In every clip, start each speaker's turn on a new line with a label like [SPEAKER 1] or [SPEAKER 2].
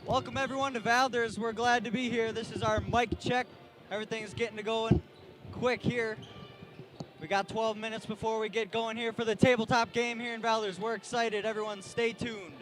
[SPEAKER 1] Welcome everyone to Valders. We're glad to be here. This is our mic check. Everything's getting to going quick here. We got 12 minutes before we get going here for the tabletop game here in Valders. We're excited. Everyone stay tuned.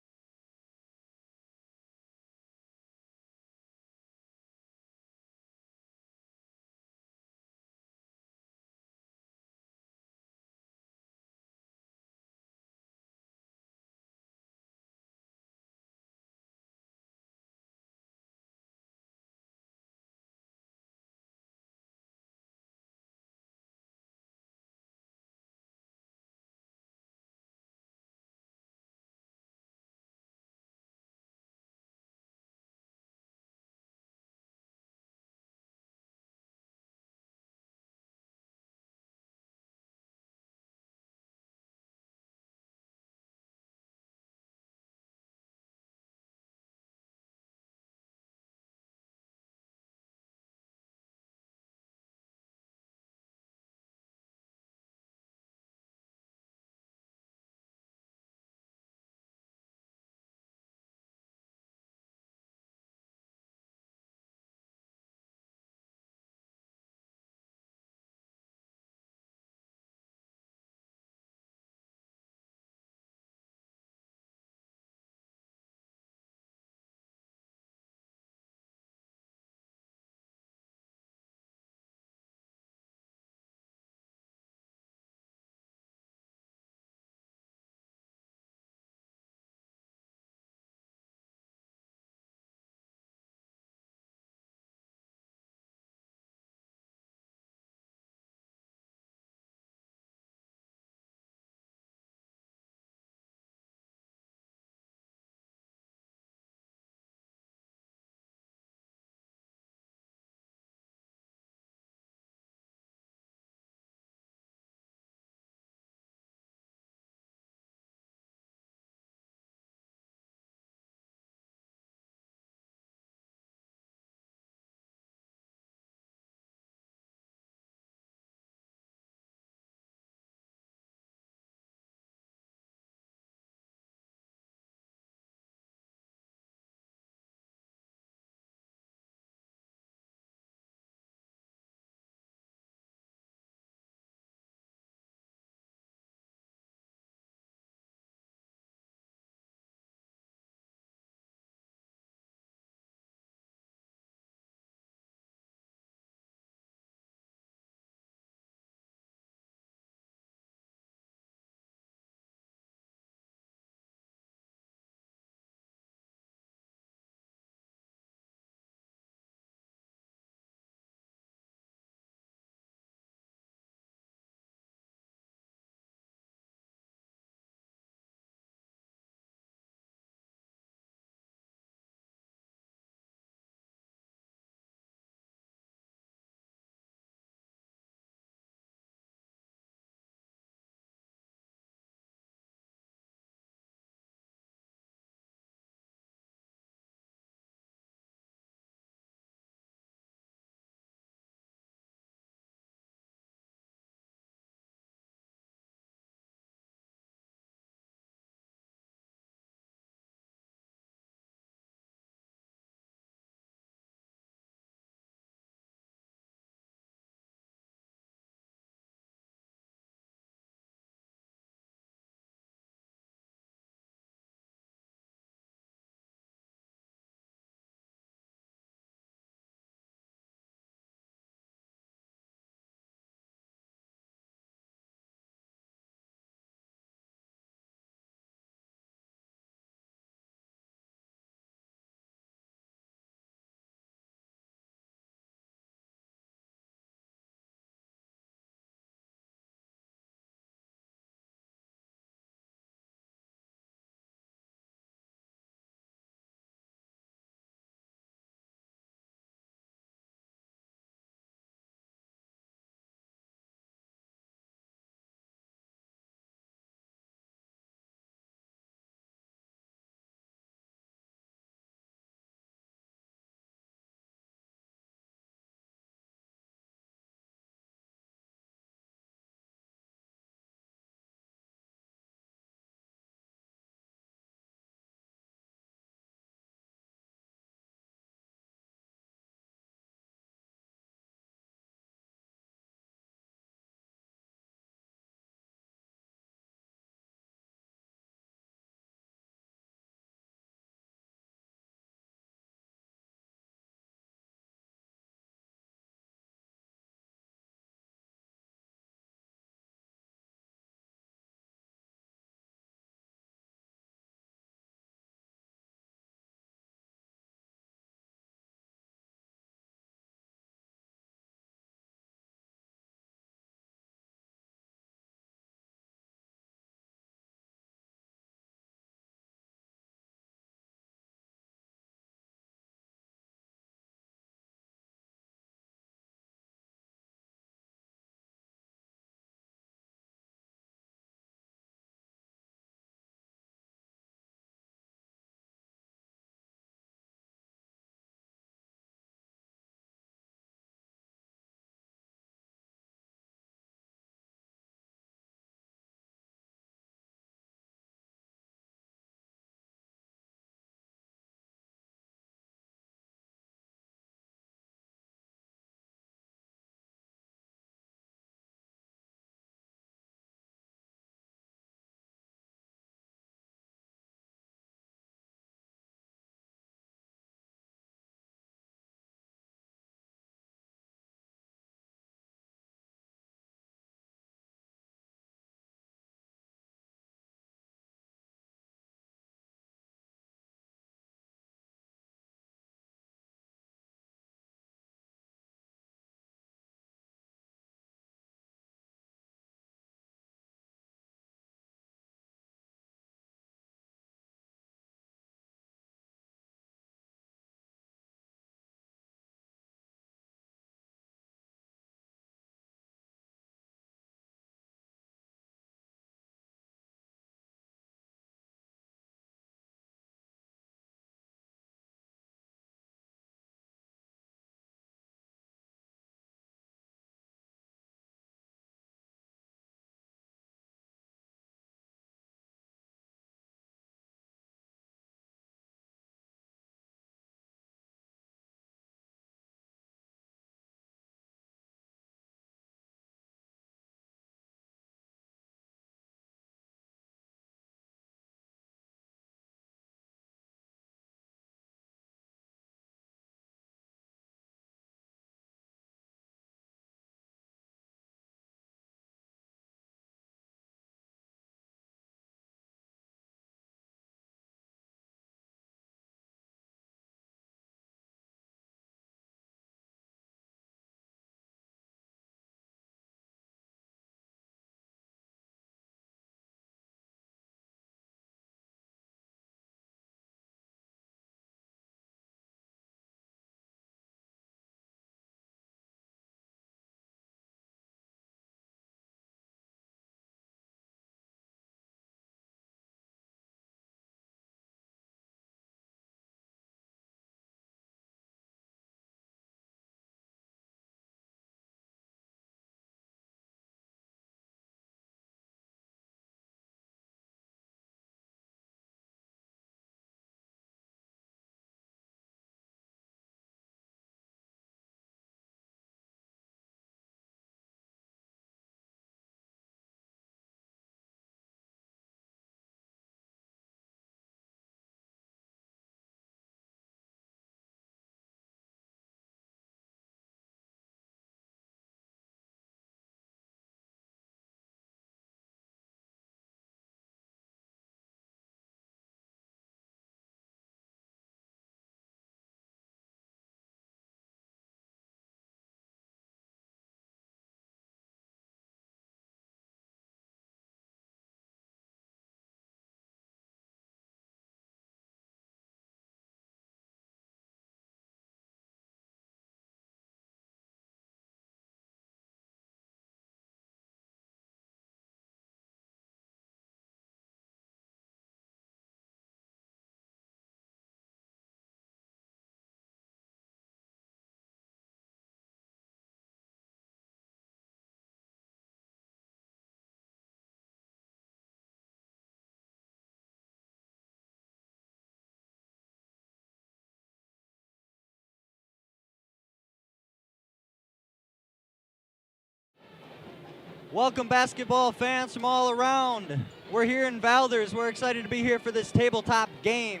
[SPEAKER 1] Welcome, basketball fans from all around. We're here in Valders. We're excited to be here for this tabletop game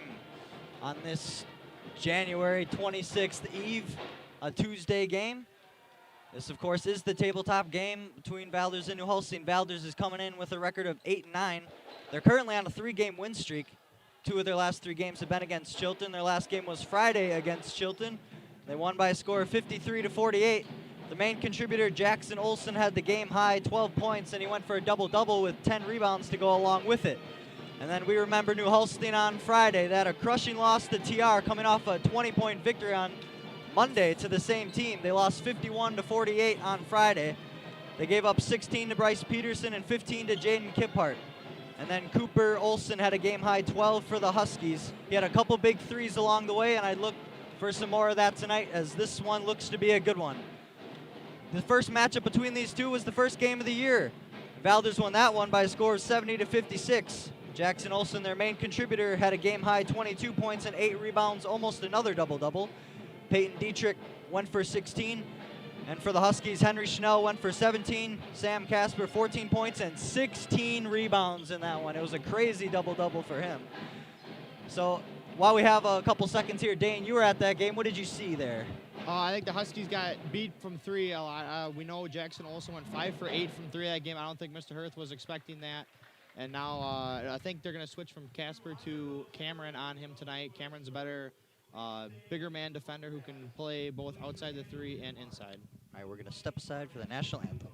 [SPEAKER 1] on this January 26th eve, a Tuesday game. This, of course, is the tabletop game between Valders and New Holstein. Valders is coming in with a record of 8-9. They're currently on a 3-game win streak. 2 of their last 3 games have been against Chilton. Their last game was Friday against Chilton. They won by a score of 53-48. The main contributor, Jackson Olson, had the game high 12 points, and he went for a double-double with 10 rebounds to go along with it. And then we remember New Holstein on Friday. They had a crushing loss to TR, coming off a 20-point victory on Monday to the same team. They lost 51-48 on Friday. They gave up 16 to Bryce Peterson and 15 to Jaden Kiphart. And then Cooper Olson had a game-high 12 for the Huskies. He had a couple big threes along the way, and I look for some more of that tonight, as this one looks to be a good one. The first matchup between these two was the first game of the year. Valders won that one by a score of 70-56. Jackson Olson, their main contributor, had a game-high 22 points and 8 rebounds, almost another double-double. Peyton Dietrich went for 16. And for the Huskies, Henry Schnell went for 17. Sam Casper, 14 points and 16 rebounds in that one. It was a crazy double-double for him. So while we have a couple seconds here, Dane, you were at that game. What did you see there?
[SPEAKER 2] I think the Huskies got beat from 3 a lot. We know Jackson Olson went 5 for 8 from 3 that game. I don't think Mr. Hirth was expecting that. And now I think they're going to switch from Casper to Cameron on him tonight. Cameron's a better, bigger man defender who can play both outside the 3 and inside.
[SPEAKER 1] All right, we're going to step aside for the national anthem.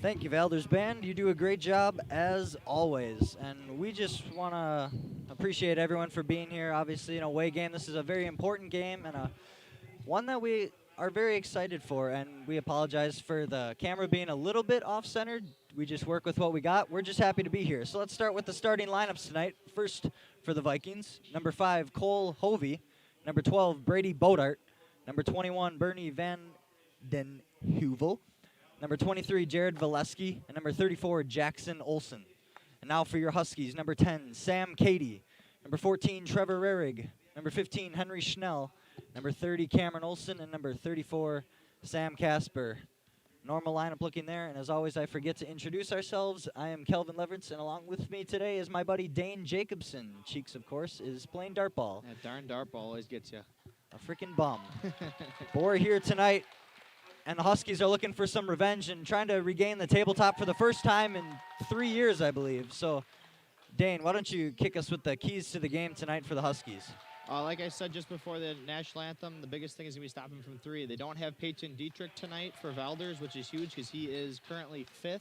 [SPEAKER 1] Thank you, Valders Band. You do a great job as always. And we just want to appreciate everyone for being here. Obviously, an away game. This is a very important game and one that we are very excited for. And we apologize for the camera being a little bit off-centered. We just work with what we got. We're just happy to be here. So let's start with the starting lineups tonight. First for the Vikings, number 5, Cole Hovey. Number 12, Brady Bodart. Number 21, Bernie Van Den Heuvel. Number 23, Jared Valesky, and number 34, Jackson Olson. And now for your Huskies, number 10, Sam Cady. Number 14, Trevor Rarig. Number 15, Henry Schnell. Number 30, Cameron Olson, and number 34, Sam Casper. Normal lineup looking there, and as always, I forget to introduce ourselves. I am Kelvin Leverance, and along with me today is my buddy Dane Jacobson. Cheeks, of course, is playing dart ball.
[SPEAKER 2] That darn dart ball always gets you.
[SPEAKER 1] A freaking bum. But we're here tonight. And the Huskies are looking for some revenge and trying to regain the tabletop for the first time in 3 years, I believe. So, Dane, why don't you kick us with the keys to the game tonight for the Huskies?
[SPEAKER 2] Like I said just before the national anthem, the biggest thing is going to be stopping from 3. They don't have Peyton Dietrich tonight for Valders, which is huge because he is currently 5th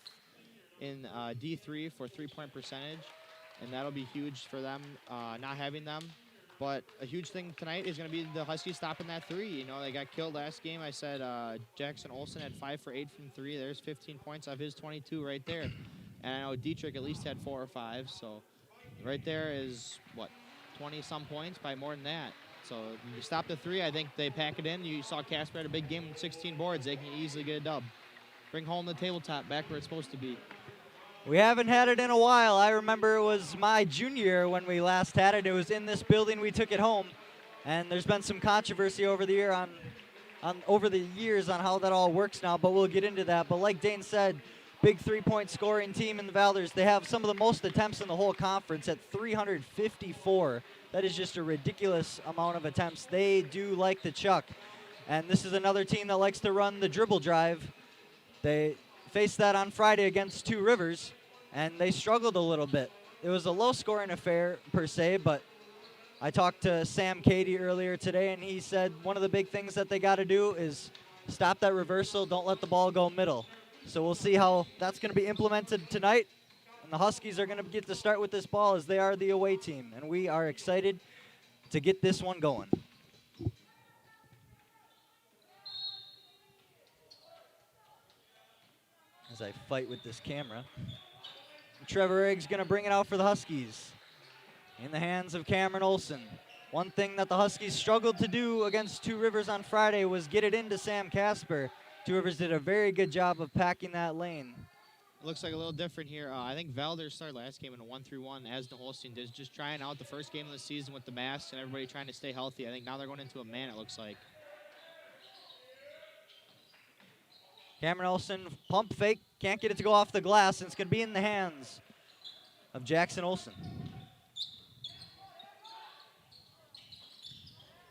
[SPEAKER 2] in D3 for three-point percentage. And that'll be huge for them, not having them. But a huge thing tonight is going to be the Huskies stopping that 3. You know, they got killed last game. I said Jackson Olson had 5 for 8 from 3. There's 15 points off his 22 right there. And I know Dietrich at least had 4 or 5. So right there is, what, 20-some points, by more than that. So you stop the 3, I think they pack it in. You saw Casper had a big game with 16 boards. They can easily get a dub. Bring home the tabletop back where it's supposed to be.
[SPEAKER 1] We haven't had it in a while. I remember it was my junior year when we last had it. It was in this building. We took it home. And there's been some controversy over the years on how that all works now, but we'll get into that. But like Dane said, big three-point scoring team in the Valders. They have some of the most attempts in the whole conference at 354. That is just a ridiculous amount of attempts. They do like to chuck. And this is another team that likes to run the dribble drive. They faced that on Friday against Two Rivers, and they struggled a little bit. It was a low-scoring affair, per se, but I talked to Sam Cady earlier today, and he said one of the big things that they got to do is stop that reversal, don't let the ball go middle. So we'll see how that's going to be implemented tonight. And the Huskies are going to get to start with this ball as they are the away team, and we are excited to get this one going. As I fight with this camera. Trevor Egg's going to bring it out for the Huskies. In the hands of Cameron Olson. One thing that the Huskies struggled to do against Two Rivers on Friday was get it into Sam Casper. Two Rivers did a very good job of packing that lane.
[SPEAKER 2] It looks like a little different here. I think Valders started last game in a 1-3-1, as the Holstein did, just trying out the first game of the season with the masks and everybody trying to stay healthy. I think now they're going into a man, it looks like.
[SPEAKER 1] Cameron Olson, pump fake, can't get it to go off the glass, and it's going to be in the hands of Jackson Olson.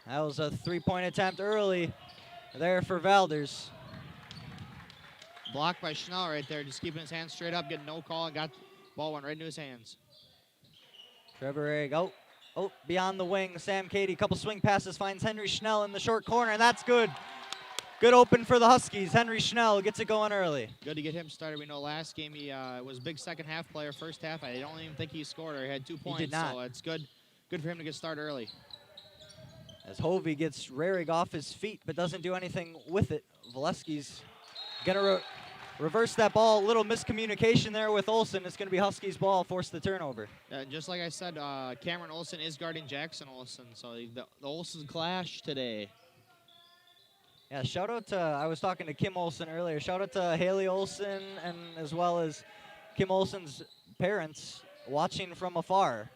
[SPEAKER 1] That was a three-point attempt early there for Valders.
[SPEAKER 2] Blocked by Schnell right there, just keeping his hands straight up, getting no call, and got the ball went right into his hands.
[SPEAKER 1] Trevor Egg, beyond the wing. Sam Cady, couple swing passes, finds Henry Schnell in the short corner, and that's good. Good open for the Huskies. Henry Schnell gets it going early.
[SPEAKER 2] Good to get him started. We know last game he was a big second-half player. First half, I don't even think he scored or he had 2 points.
[SPEAKER 1] He did not.
[SPEAKER 2] So it's good for him to get started early.
[SPEAKER 1] As Hovey gets Rarig off his feet but doesn't do anything with it. Valesky's going to reverse that ball. A little miscommunication there with Olson. It's going to be Huskies' ball, force the turnover.
[SPEAKER 2] Just like I said, Cameron Olson is guarding Jackson Olson. So the Olsons clash today.
[SPEAKER 1] Yeah, shout out to, I was talking to Kim Olson earlier. Shout out to Haley Olson and as well as Kim Olson's parents watching from afar.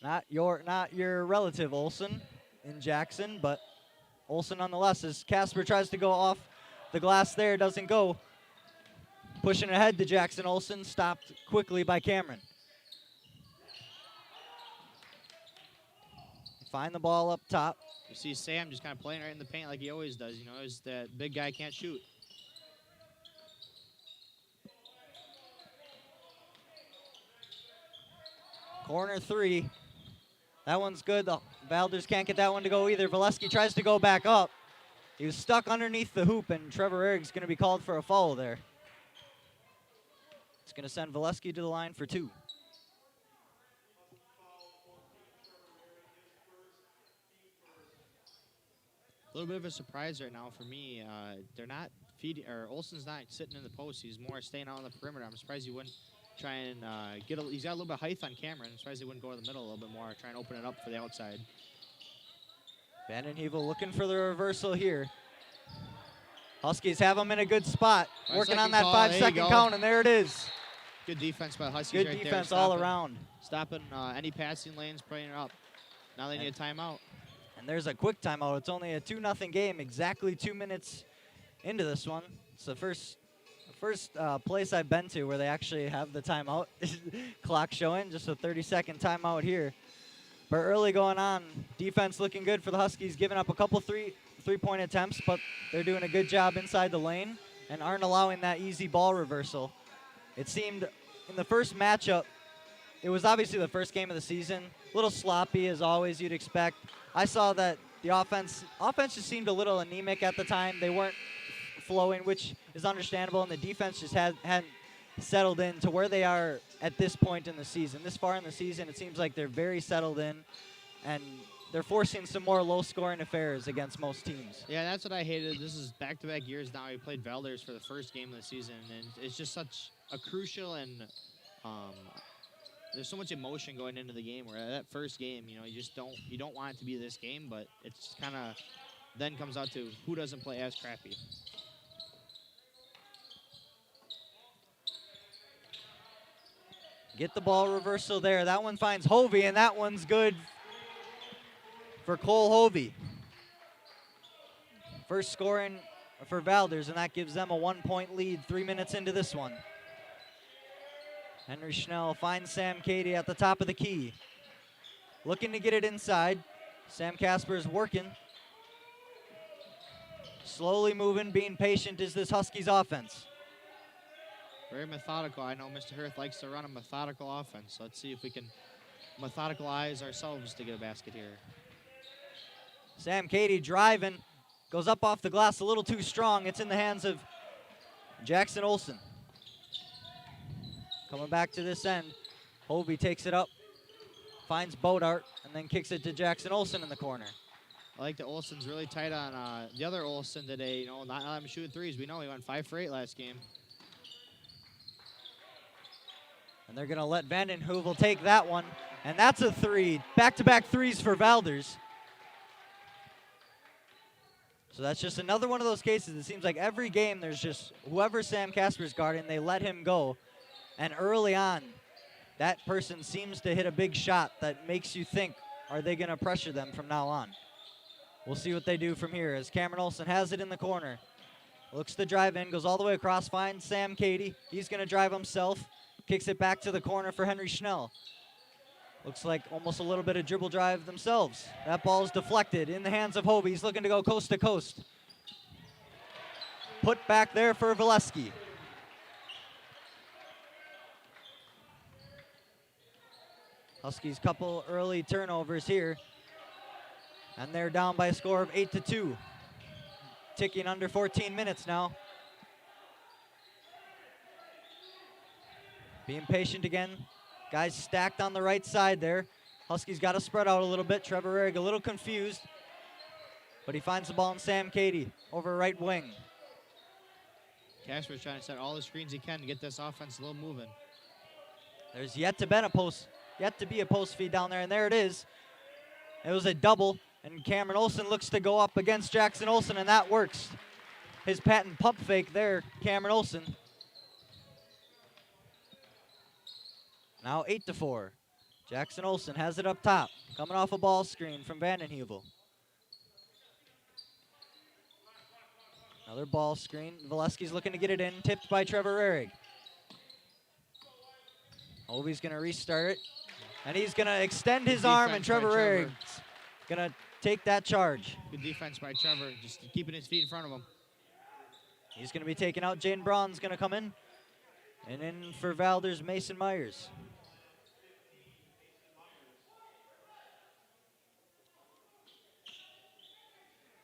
[SPEAKER 1] Not your relative Olson in Jackson, but Olson nonetheless. As Casper tries to go off the glass there, doesn't go. Pushing ahead to Jackson Olson, stopped quickly by Cameron. Find the ball up top.
[SPEAKER 2] You see Sam just kind of playing right in the paint like he always does. You know, is that big guy can't shoot.
[SPEAKER 1] Corner three. That one's good. The Valders can't get that one to go either. Valesky tries to go back up. He was stuck underneath the hoop, and Trevor Erg's going to be called for a foul there. It's going to send Valesky to the line for two.
[SPEAKER 2] A little bit of a surprise right now for me. They're not feeding, or Olson's not sitting in the post. He's more staying out on the perimeter. I'm surprised he wouldn't try and he's got a little bit of height on Cameron. I'm surprised he wouldn't go to the middle a little bit more, try and open it up for the outside.
[SPEAKER 1] Vanden Heuvel looking for the reversal here. Huskies have him in a good spot. Working on that 5-second count, and there it is.
[SPEAKER 2] Good defense by the Huskies.
[SPEAKER 1] Good defense all around.
[SPEAKER 2] Stopping any passing lanes, playing it up. Now they need a timeout.
[SPEAKER 1] And there's a quick timeout. It's only a 2-0 game, exactly 2 minutes into this one. It's the first place I've been to where they actually have the timeout clock showing. Just a 30-second timeout here. But early going on, defense looking good for the Huskies, giving up a couple three-point attempts, but they're doing a good job inside the lane and aren't allowing that easy ball reversal. It seemed in the first matchup, it was obviously the first game of the season, a little sloppy as always you'd expect. I saw that the offense just seemed a little anemic at the time. They weren't flowing, which is understandable, and the defense just hadn't settled in to where they are at this point in the season. This far in the season, it seems like they're very settled in, and they're forcing some more low-scoring affairs against most teams.
[SPEAKER 2] Yeah, that's what I hated. This is back-to-back years now. We played Valders for the first game of the season, and it's just such a crucial and there's so much emotion going into the game. Where that first game, you know, you don't want it to be this game, but it's kind of then comes out to who doesn't play as crappy.
[SPEAKER 1] Get the ball reversal there. That one finds Hovey, and that one's good for Cole Hovey. First scoring for Valders, and that gives them a 1-point lead 3 minutes into this one. Henry Schnell finds Sam Cady at the top of the key. Looking to get it inside. Sam Casper is working. Slowly moving, being patient is this Huskies offense.
[SPEAKER 2] Very methodical. I know Mr. Hirth likes to run a methodical offense. So let's see if we can methodicalize ourselves to get a basket here.
[SPEAKER 1] Sam Cady driving, goes up off the glass a little too strong. It's in the hands of Jackson Olson. Coming back to this end, Hovey takes it up, finds Bodart, and then kicks it to Jackson Olson in the corner.
[SPEAKER 2] I like that Olson's really tight on the other Olson today. You know, not letting him shoot threes. We know he went 5 for 8 last game.
[SPEAKER 1] And they're going to let Vanden Heuvel take that one. And that's a three. Back-to-back threes for Valders. So that's just another one of those cases. It seems like every game there's just whoever Sam Casper's guarding, they let him go. And early on, that person seems to hit a big shot that makes you think, are they going to pressure them from now on? We'll see what they do from here as Cameron Olson has it in the corner. Looks to drive in, goes all the way across, finds Sam Cady. He's going to drive himself. Kicks it back to the corner for Henry Schnell. Looks like almost a little bit of dribble drive themselves. That ball is deflected in the hands of Hovey. He's looking to go coast to coast. Put back there for Valesky. Huskies couple early turnovers here. And they're down by a score of 8-2. Ticking under 14 minutes now. Being patient again. Guys stacked on the right side there. Huskies got to spread out a little bit. Trevor Ehrig a little confused. But he finds the ball in Sam Cady over right wing.
[SPEAKER 2] Casper's trying to set all the screens he can to get this offense a little moving.
[SPEAKER 1] There's yet to be a post feed down there, and there it is. It was a double, and Cameron Olson looks to go up against Jackson Olson, and that works. His patent pump fake there, Cameron Olson. Now 8-4. Jackson Olson has it up top, coming off a ball screen from Vanden Heuvel. Another ball screen. Valesky's looking to get it in, tipped by Trevor Ehrig. Hovey's going to restart it, and he's going to extend his arm, and Trevor Ehrig's going to take that charge.
[SPEAKER 2] Good defense by Trevor, just keeping his feet in front of him.
[SPEAKER 1] He's going to be taken out. Jaden Braun's going to come in. And in for Valders, Mason Myers.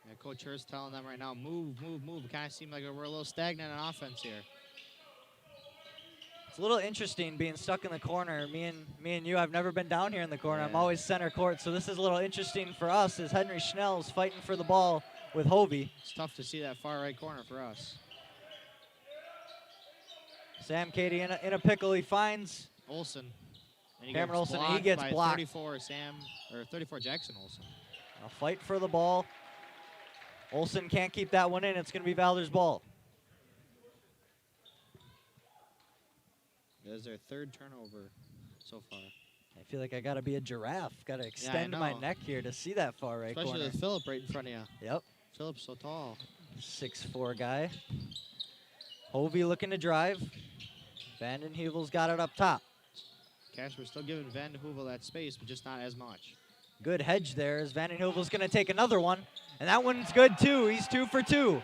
[SPEAKER 2] Yeah, Coach Hurst telling them right now, move, move, move. It kind of seemed like we're a little stagnant on offense here.
[SPEAKER 1] It's a little interesting being stuck in the corner. Me and you, I've never been down here in the corner. Yeah. I'm always center court, so this is a little interesting for us as Henry Schnell's fighting for the ball with Hovey.
[SPEAKER 2] It's tough to see that far right corner for us.
[SPEAKER 1] Sam Cady in a pickle. He finds
[SPEAKER 2] Olson. And
[SPEAKER 1] Cameron Olson, and he gets blocked.
[SPEAKER 2] 34 Jackson Olson.
[SPEAKER 1] A fight for the ball. Olson can't keep that one in. It's going to be Valders' ball.
[SPEAKER 2] That is their third turnover so far.
[SPEAKER 1] I feel like I got to be a giraffe. Got to extend my neck here to see that far right corner.
[SPEAKER 2] Especially with Phillip right in front of you.
[SPEAKER 1] Yep.
[SPEAKER 2] Phillip's so tall.
[SPEAKER 1] 6'4" guy. Hovey looking to drive. Vanden Heuvel's got it up top.
[SPEAKER 2] Casper's still giving Vanden Heuvel that space, but just not as much.
[SPEAKER 1] Good hedge there as Vanden Heuvel's going to take another one. And that one's good, too. He's 2 for 2.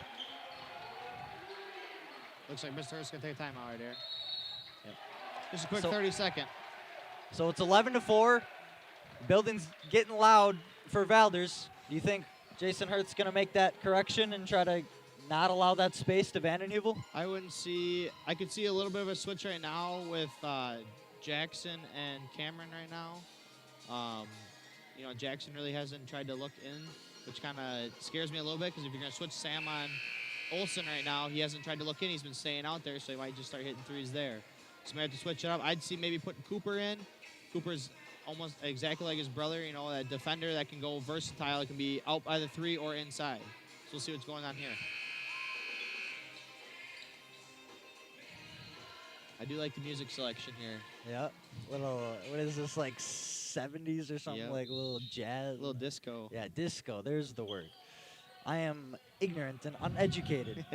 [SPEAKER 2] Looks like Mr. Hurst's going to take a timeout right there. Yep. Just a quick 30-second.
[SPEAKER 1] So it's 11-4. Building's getting loud for Valders. Do you think Jason Hurt's going to make that correction and try to not allow that space to Vanden Heuvel?
[SPEAKER 2] I could see a little bit of a switch right now with Jackson and Cameron right now. You know, Jackson really hasn't tried to look in, which kind of scares me a little bit because if you're going to switch Sam on Olson right now, he hasn't tried to look in. He's been staying out there, so he might just start hitting threes there. So we have to switch it up. I'd see maybe putting Cooper in. Cooper's almost exactly like his brother, you know, a defender that can go versatile. It can be out by the 3 or inside. So we'll see what's going on here. I do like the music selection here.
[SPEAKER 1] Yeah. Little, what is this, like 70s or something? Yep. Like a little jazz?
[SPEAKER 2] A little disco.
[SPEAKER 1] Yeah, disco. There's the word. I am ignorant and uneducated.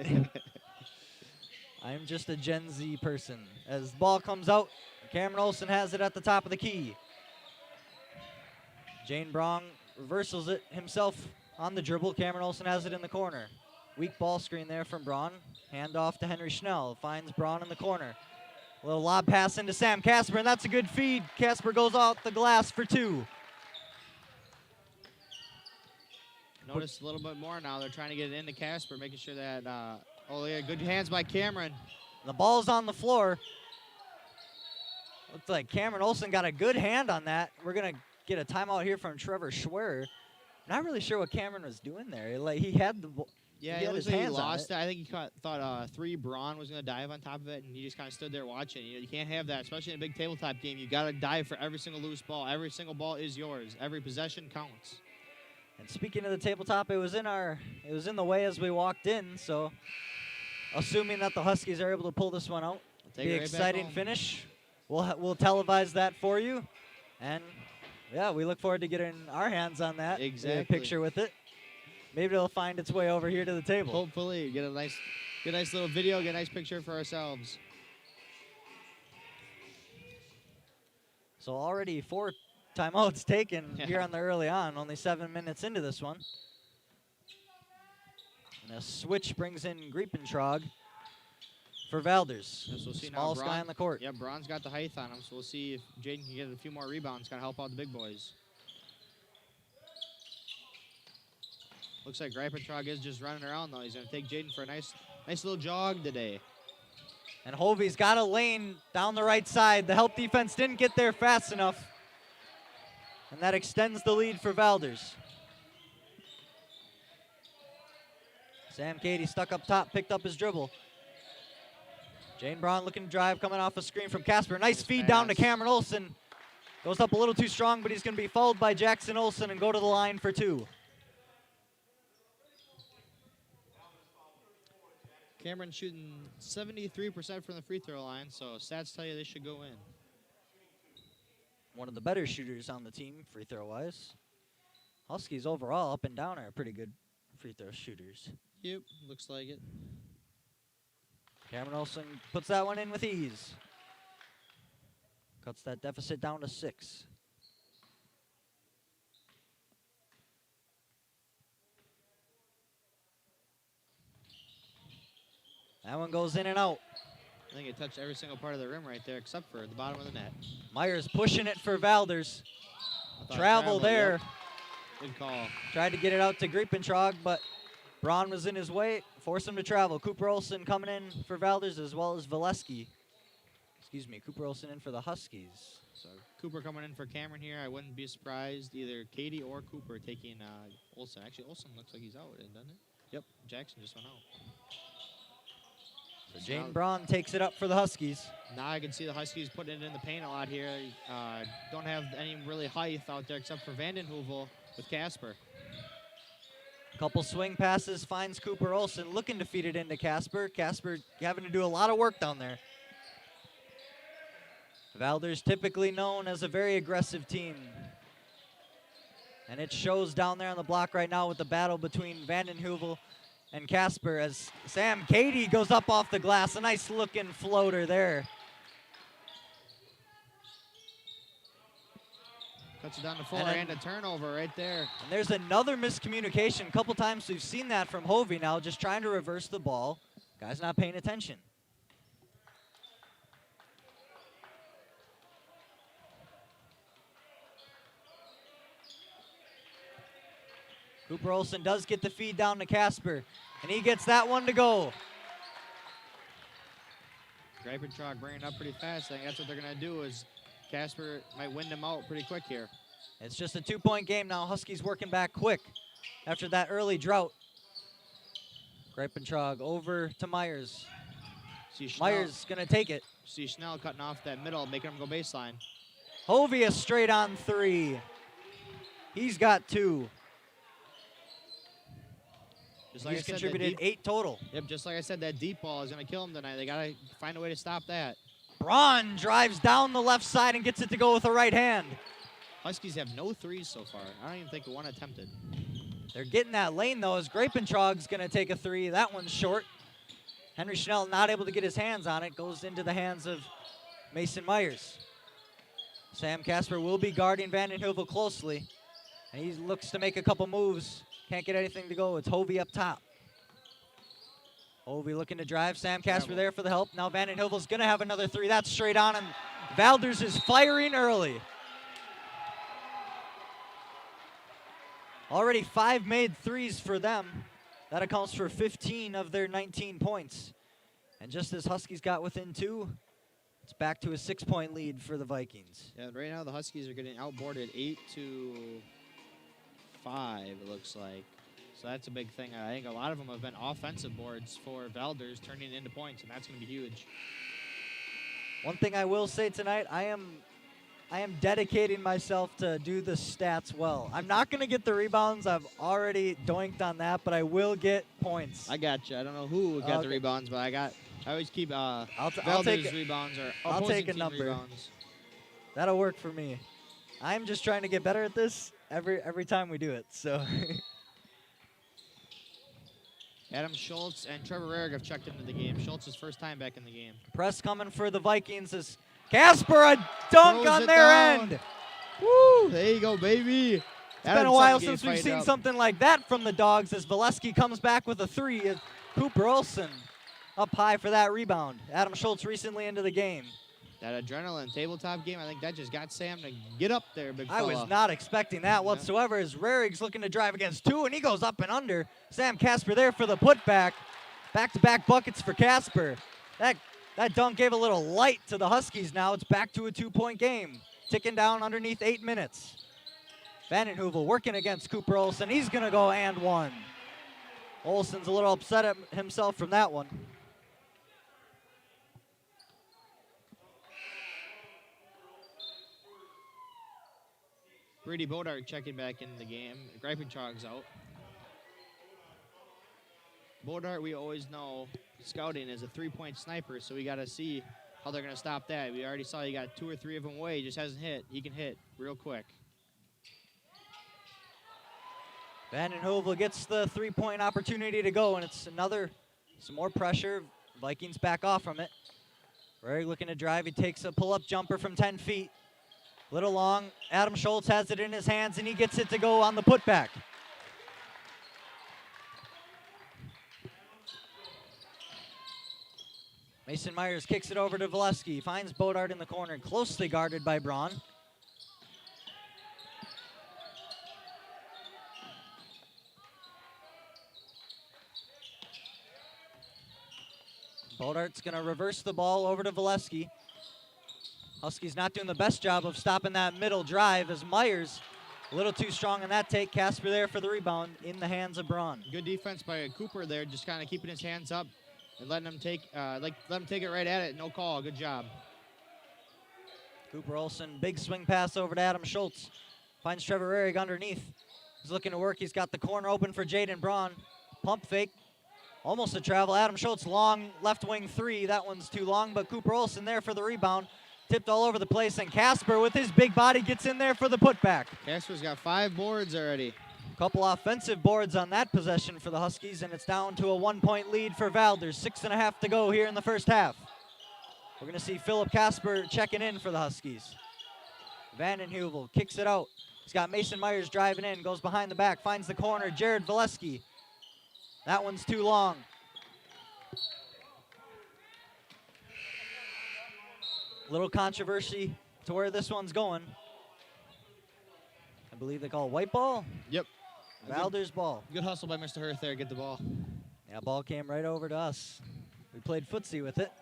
[SPEAKER 1] I am just a Gen Z person. As the ball comes out, Cameron Olson has it at the top of the key. Jane Brong reversals it himself on the dribble. Cameron Olson has it in the corner. Weak ball screen there from Braun. Hand off to Henry Schnell. Finds Braun in the corner. A little lob pass into Sam Casper, and that's a good feed. Casper goes off the glass for 2.
[SPEAKER 2] Notice a little bit more now. They're trying to get it into Casper, making sure that, oh yeah, good hands by Cameron.
[SPEAKER 1] The ball's on the floor. Looks like Cameron Olson got a good hand on that. We're going to get a timeout here from Trevor Schwer. Not really sure what Cameron was doing there. Like, he had the ball.
[SPEAKER 2] Yeah,
[SPEAKER 1] he had his
[SPEAKER 2] like
[SPEAKER 1] hands
[SPEAKER 2] he lost
[SPEAKER 1] on
[SPEAKER 2] it. I think he thought 3 Braun was going to dive on top of it, and he just kind of stood there watching. You can't have that, especially in a big tabletop game. You got to dive for every single loose ball. Every single ball is yours. Every possession counts.
[SPEAKER 1] And speaking of the tabletop, it was in the way as we walked in. So, assuming that the Huskies are able to pull this one out,
[SPEAKER 2] Take
[SPEAKER 1] be
[SPEAKER 2] it
[SPEAKER 1] an
[SPEAKER 2] right
[SPEAKER 1] exciting
[SPEAKER 2] back home.
[SPEAKER 1] finish. We'll televise that for you, and yeah, we look forward to getting our hands on that.
[SPEAKER 2] Exactly.
[SPEAKER 1] A picture with it. Maybe it'll find its way over here to the table.
[SPEAKER 2] Hopefully, get a nice little video, get a nice picture for ourselves.
[SPEAKER 1] So already 4 timeouts taken here on the early on. Only 7 minutes into this one. And a switch brings in Griepentrog for Valders.
[SPEAKER 2] Yes, we'll see
[SPEAKER 1] Smallest
[SPEAKER 2] now.
[SPEAKER 1] guy on the court.
[SPEAKER 2] Yeah, Braun's got the height on him, so we'll see if Jaden can get a few more rebounds, kind of help out the big boys. Looks like Griepentrog is just running around, though. He's going to take Jaden for a nice little jog today.
[SPEAKER 1] And Hovey's got a lane down the right side. The help defense didn't get there fast enough. And that extends the lead for Valders. Sam Cady stuck up top, picked up his dribble. Jane Braun looking to drive, coming off a screen from Casper. Nice feed down to Cameron Olson. Goes up a little too strong, but he's going to be fouled by Jackson Olson and go to the line for 2.
[SPEAKER 2] Cameron shooting 73% from the free throw line, so stats tell you they should go in.
[SPEAKER 1] One of the better shooters on the team, free throw wise. Huskies overall, up and down, are pretty good free throw shooters.
[SPEAKER 2] Yep, looks like it.
[SPEAKER 1] Cameron Olson puts that one in with ease. Cuts that deficit down to 6. That one goes in and out.
[SPEAKER 2] I think it touched every single part of the rim right there except for the bottom of the net.
[SPEAKER 1] Myers pushing it for Valders.
[SPEAKER 2] I thought
[SPEAKER 1] Travel there.
[SPEAKER 2] Yep. Good call.
[SPEAKER 1] Tried to get it out to Griepentrog, but Braun was in his way. Forced him to travel. Cooper Olson coming in for Valders as well as Valesky. Excuse me, Cooper Olson in for the Huskies.
[SPEAKER 2] So Cooper coming in for Cameron here. I wouldn't be surprised either Katie or Cooper taking Olson. Actually, Olson looks like he's out, doesn't it? Yep, Jackson just went out.
[SPEAKER 1] So Jane Braun takes it up for the Huskies.
[SPEAKER 2] Now I can see the Huskies putting it in the paint a lot here. Don't have any really height out there except for Vanden Heuvel with Casper.
[SPEAKER 1] Couple swing passes, finds Cooper Olson, looking to feed it into Casper. Casper having to do a lot of work down there. Valders typically known as a very aggressive team. And it shows down there on the block right now with the battle between Vanden Heuvel and Casper as Sam Cady goes up off the glass. A nice looking floater there.
[SPEAKER 2] Cuts it down to 4 and a turnover right there.
[SPEAKER 1] And there's another miscommunication. A couple times we've seen that from Hovey now, just trying to reverse the ball. Guy's not paying attention. Cooper Olson does get the feed down to Casper, and he gets that one to go.
[SPEAKER 2] Griepentrog bringing it up pretty fast. I think that's what they're going to do is Casper might win them out pretty quick here.
[SPEAKER 1] It's just a 2-point game now. Huskies working back quick after that early drought. Griepentrog over to Myers. Myers going to take it.
[SPEAKER 2] See Schnell cutting off that middle, making him go baseline.
[SPEAKER 1] Hovey a straight on 3. He's got 2.
[SPEAKER 2] Just like
[SPEAKER 1] He's
[SPEAKER 2] I said,
[SPEAKER 1] contributed 8 total.
[SPEAKER 2] Yep, just like I said, that deep ball is going to kill him tonight. They got to find a way to stop that.
[SPEAKER 1] Braun drives down the left side and gets it to go with the right hand.
[SPEAKER 2] Huskies have no threes so far. I don't even think one attempted.
[SPEAKER 1] They're getting that lane, though, as Grapentrog's going to take a three. That one's short. Henry Schnell not able to get his hands on it. Goes into the hands of Mason Myers. Sam Casper will be guarding Vanden Heuvel closely. And he looks to make a couple moves. Can't get anything to go. It's Hovey up top. Hovey looking to drive. Sam Casper there for the help. Now Vanden Heuvel's going to have another three. That's straight on, and Valders is firing early. Already 5 made threes for them. That accounts for 15 of their 19 points. And just as Huskies got within 2, it's back to a 6-point lead for the Vikings.
[SPEAKER 2] Yeah, right now the Huskies are getting outboarded 8-5, it looks like. So that's a big thing. I think a lot of them have been offensive boards for Valders turning into points, and that's going to be huge.
[SPEAKER 1] One thing I will say tonight, I am dedicating myself to do the stats well. I'm not going to get the rebounds. I've already doinked on that, but I will get points.
[SPEAKER 2] I got you. I don't know who got the rebounds, but I always keep Valders rebounds or
[SPEAKER 1] I'll take a number.
[SPEAKER 2] Rebounds.
[SPEAKER 1] That'll work for me. I'm just trying to get better at this every time we do it. So
[SPEAKER 2] Adam Schultz and Trevor Rarick have checked into the game. Schultz's first time back in the game.
[SPEAKER 1] Press coming for the Vikings as Casper, a dunk on their end.
[SPEAKER 2] Woo! There you go, baby.
[SPEAKER 1] It's been a while since we've seen something like that from the Dogs as Valesky comes back with a three. Cooper Olsen up high for that rebound. Adam Schultz recently into the game.
[SPEAKER 2] That adrenaline tabletop game, I think that just got Sam to get up there, big fella.
[SPEAKER 1] I was not expecting that whatsoever as Rarig's looking to drive against 2, and he goes up and under. Sam Casper there for the putback. Back-to-back buckets for Casper. That dunk gave a little light to the Huskies now. It's back to a 2-point game. Ticking down underneath 8 minutes. Vanden Heuvel working against Cooper Olsen. He's going to go and one. Olsen's a little upset at himself from that one.
[SPEAKER 2] Brady Bodart checking back in the game. Greipentrog's out. Bodart, we always know, scouting is a 3-point sniper, so we got to see how they're going to stop that. We already saw he got 2 or 3 of them away. He just hasn't hit. He can hit real quick.
[SPEAKER 1] Vanden Heuvel gets the 3-point opportunity to go, and it's some more pressure. Vikings back off from it. Rarig looking to drive. He takes a pull-up jumper from 10 feet. Little long. Adam Schultz has it in his hands, and he gets it to go on the putback. Mason Myers kicks it over to Valesky. Finds Bodart in the corner, closely guarded by Braun. Bodart's going to reverse the ball over to Valesky. Huskies not doing the best job of stopping that middle drive as Myers a little too strong on that take. Casper there for the rebound in the hands of Braun.
[SPEAKER 2] Good defense by Cooper there, just kind of keeping his hands up and letting him take it right at it. No call. Good job.
[SPEAKER 1] Cooper Olsen, big swing pass over to Adam Schultz. Finds Trevor Rarick underneath. He's looking to work. He's got the corner open for Jaden Braun. Pump fake. Almost a travel. Adam Schultz, long left wing 3. That one's too long, but Cooper Olsen there for the rebound. Tipped all over the place, and Casper with his big body gets in there for the putback.
[SPEAKER 2] Casper's got 5 boards already.
[SPEAKER 1] Couple offensive boards on that possession for the Huskies, and it's down to a 1-point lead for Valders. 6.5 to go here in the first half. We're going to see Philip Casper checking in for the Huskies. Vanden Heuvel kicks it out. He's got Mason Myers driving in, goes behind the back, finds the corner, Jared Valesky. That one's too long. Little controversy to where this one's going. I believe they call it white ball.
[SPEAKER 2] Yep.
[SPEAKER 1] Valders ball.
[SPEAKER 2] Good hustle by Mr. Hurth there. Get the ball.
[SPEAKER 1] Yeah, ball came right over to us. We played footsie with it.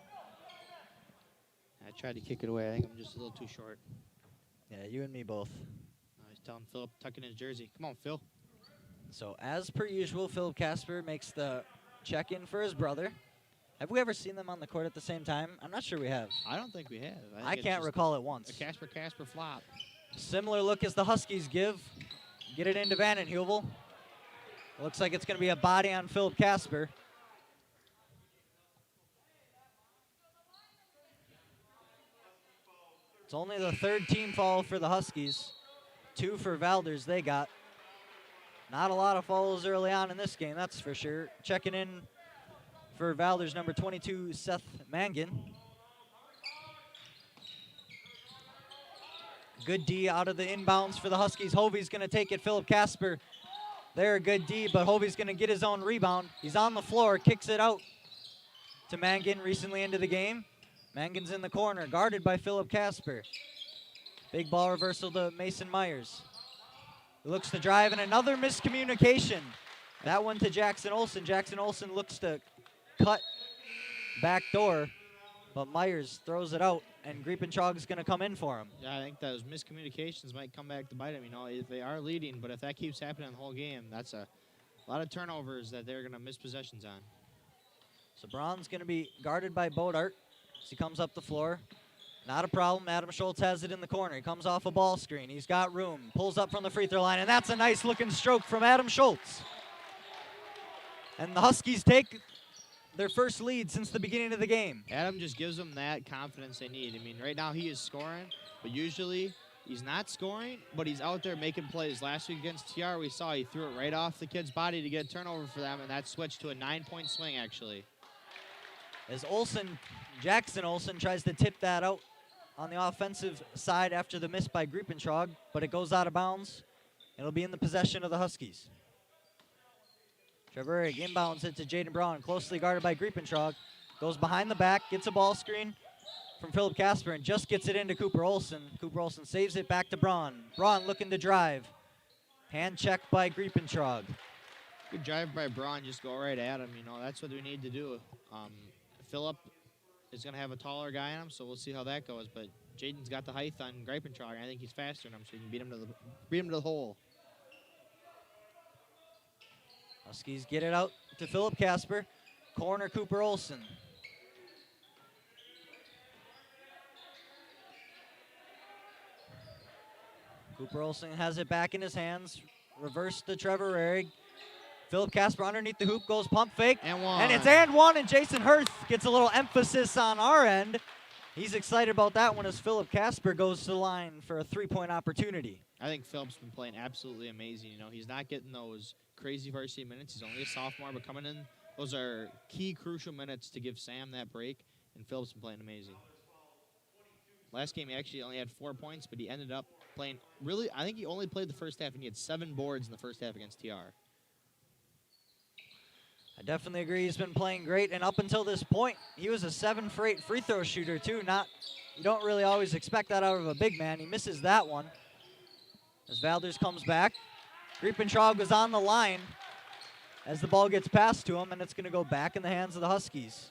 [SPEAKER 2] I tried to kick it away. I think I'm just a little too short.
[SPEAKER 1] Yeah, you and me both.
[SPEAKER 2] I was telling Philip, tuck in his jersey. Come on, Phil.
[SPEAKER 1] So as per usual, Philip Casper makes the check-in for his brother. Have we ever seen them on the court at the same time? I'm not sure we have.
[SPEAKER 2] I don't think we have.
[SPEAKER 1] I can't recall it once.
[SPEAKER 2] A Casper flop.
[SPEAKER 1] Similar look as the Huskies give. Get it into Vanden Heuvel. Looks like it's going to be a body on Philip Casper. It's only the 3rd team foul for the Huskies. 2 for Valders they got. Not a lot of fouls early on in this game, that's for sure. Checking in for Valders, number 22, Seth Mangan. Good D out of the inbounds for the Huskies. Hovey's going to take it. Philip Casper there, a good D, but Hovey's going to get his own rebound. He's on the floor, kicks it out to Mangan recently into the game. Mangan's in the corner, guarded by Philip Casper. Big ball reversal to Mason Myers. He looks to drive, and another miscommunication. That one to Jackson Olsen. Jackson Olsen looks to cut back door, but Myers throws it out, and Griepentrog is going to come in for him.
[SPEAKER 2] Yeah, I think those miscommunications might come back to bite him. You know, if they are leading, but if that keeps happening the whole game, that's a lot of turnovers that they're going to miss possessions on.
[SPEAKER 1] So Braun's going to be guarded by Bodart as he comes up the floor. Not a problem. Adam Schultz has it in the corner. He comes off a ball screen. He's got room. Pulls up from the free throw line, and that's a nice looking stroke from Adam Schultz. And the Huskies take their first lead since the beginning of the game.
[SPEAKER 2] Adam just gives them that confidence they need. I mean, right now he is scoring, but usually he's not scoring, but he's out there making plays. Last week against TR, we saw he threw it right off the kid's body to get a turnover for them, and that switched to a 9-point swing, actually.
[SPEAKER 1] As Jackson Olsen tries to tip that out on the offensive side after the miss by Griepentrog, but it goes out of bounds. It'll be in the possession of the Huskies. Trevor Eric inbounds it to Jaden Braun, closely guarded by Griepentrog. Goes behind the back, gets a ball screen from Philip Casper, and just gets it into Cooper Olsen. Cooper Olsen saves it back to Braun. Braun looking to drive. Hand check by Griepentrog.
[SPEAKER 2] Good drive by Braun, just go right at him. You know, that's what we need to do. Philip is going to have a taller guy on him, so we'll see how that goes. But Jaden's got the height on Griepentrog, and I think he's faster than him, so he can beat him to the hole.
[SPEAKER 1] Huskies get it out to Philip Casper. Corner Cooper Olsen. Cooper Olsen has it back in his hands. Reverse to Trevor Rarig. Philip Casper underneath the hoop, goes pump fake.
[SPEAKER 2] And one.
[SPEAKER 1] And it's and one, and Jason Hurth gets a little emphasis on our end. He's excited about that one as Philip Casper goes to the line for a three-point opportunity.
[SPEAKER 2] I think Philip's been playing absolutely amazing. You know, he's not getting those crazy varsity minutes. He's only a sophomore, but coming in, those are key, crucial minutes to give Sam that break, and Philip's been playing amazing. Last game, he actually only had 4 points, but he ended up playing really, I think he only played the first half, and he had 7 boards in the first half against TR.
[SPEAKER 1] I definitely agree. He's been playing great, and up until this point, he was a 7 for 8 free throw shooter too. You don't really always expect that out of a big man. He misses that one. As Valders comes back, Griepentrog was on the line as the ball gets passed to him, and it's going to go back in the hands of the Huskies.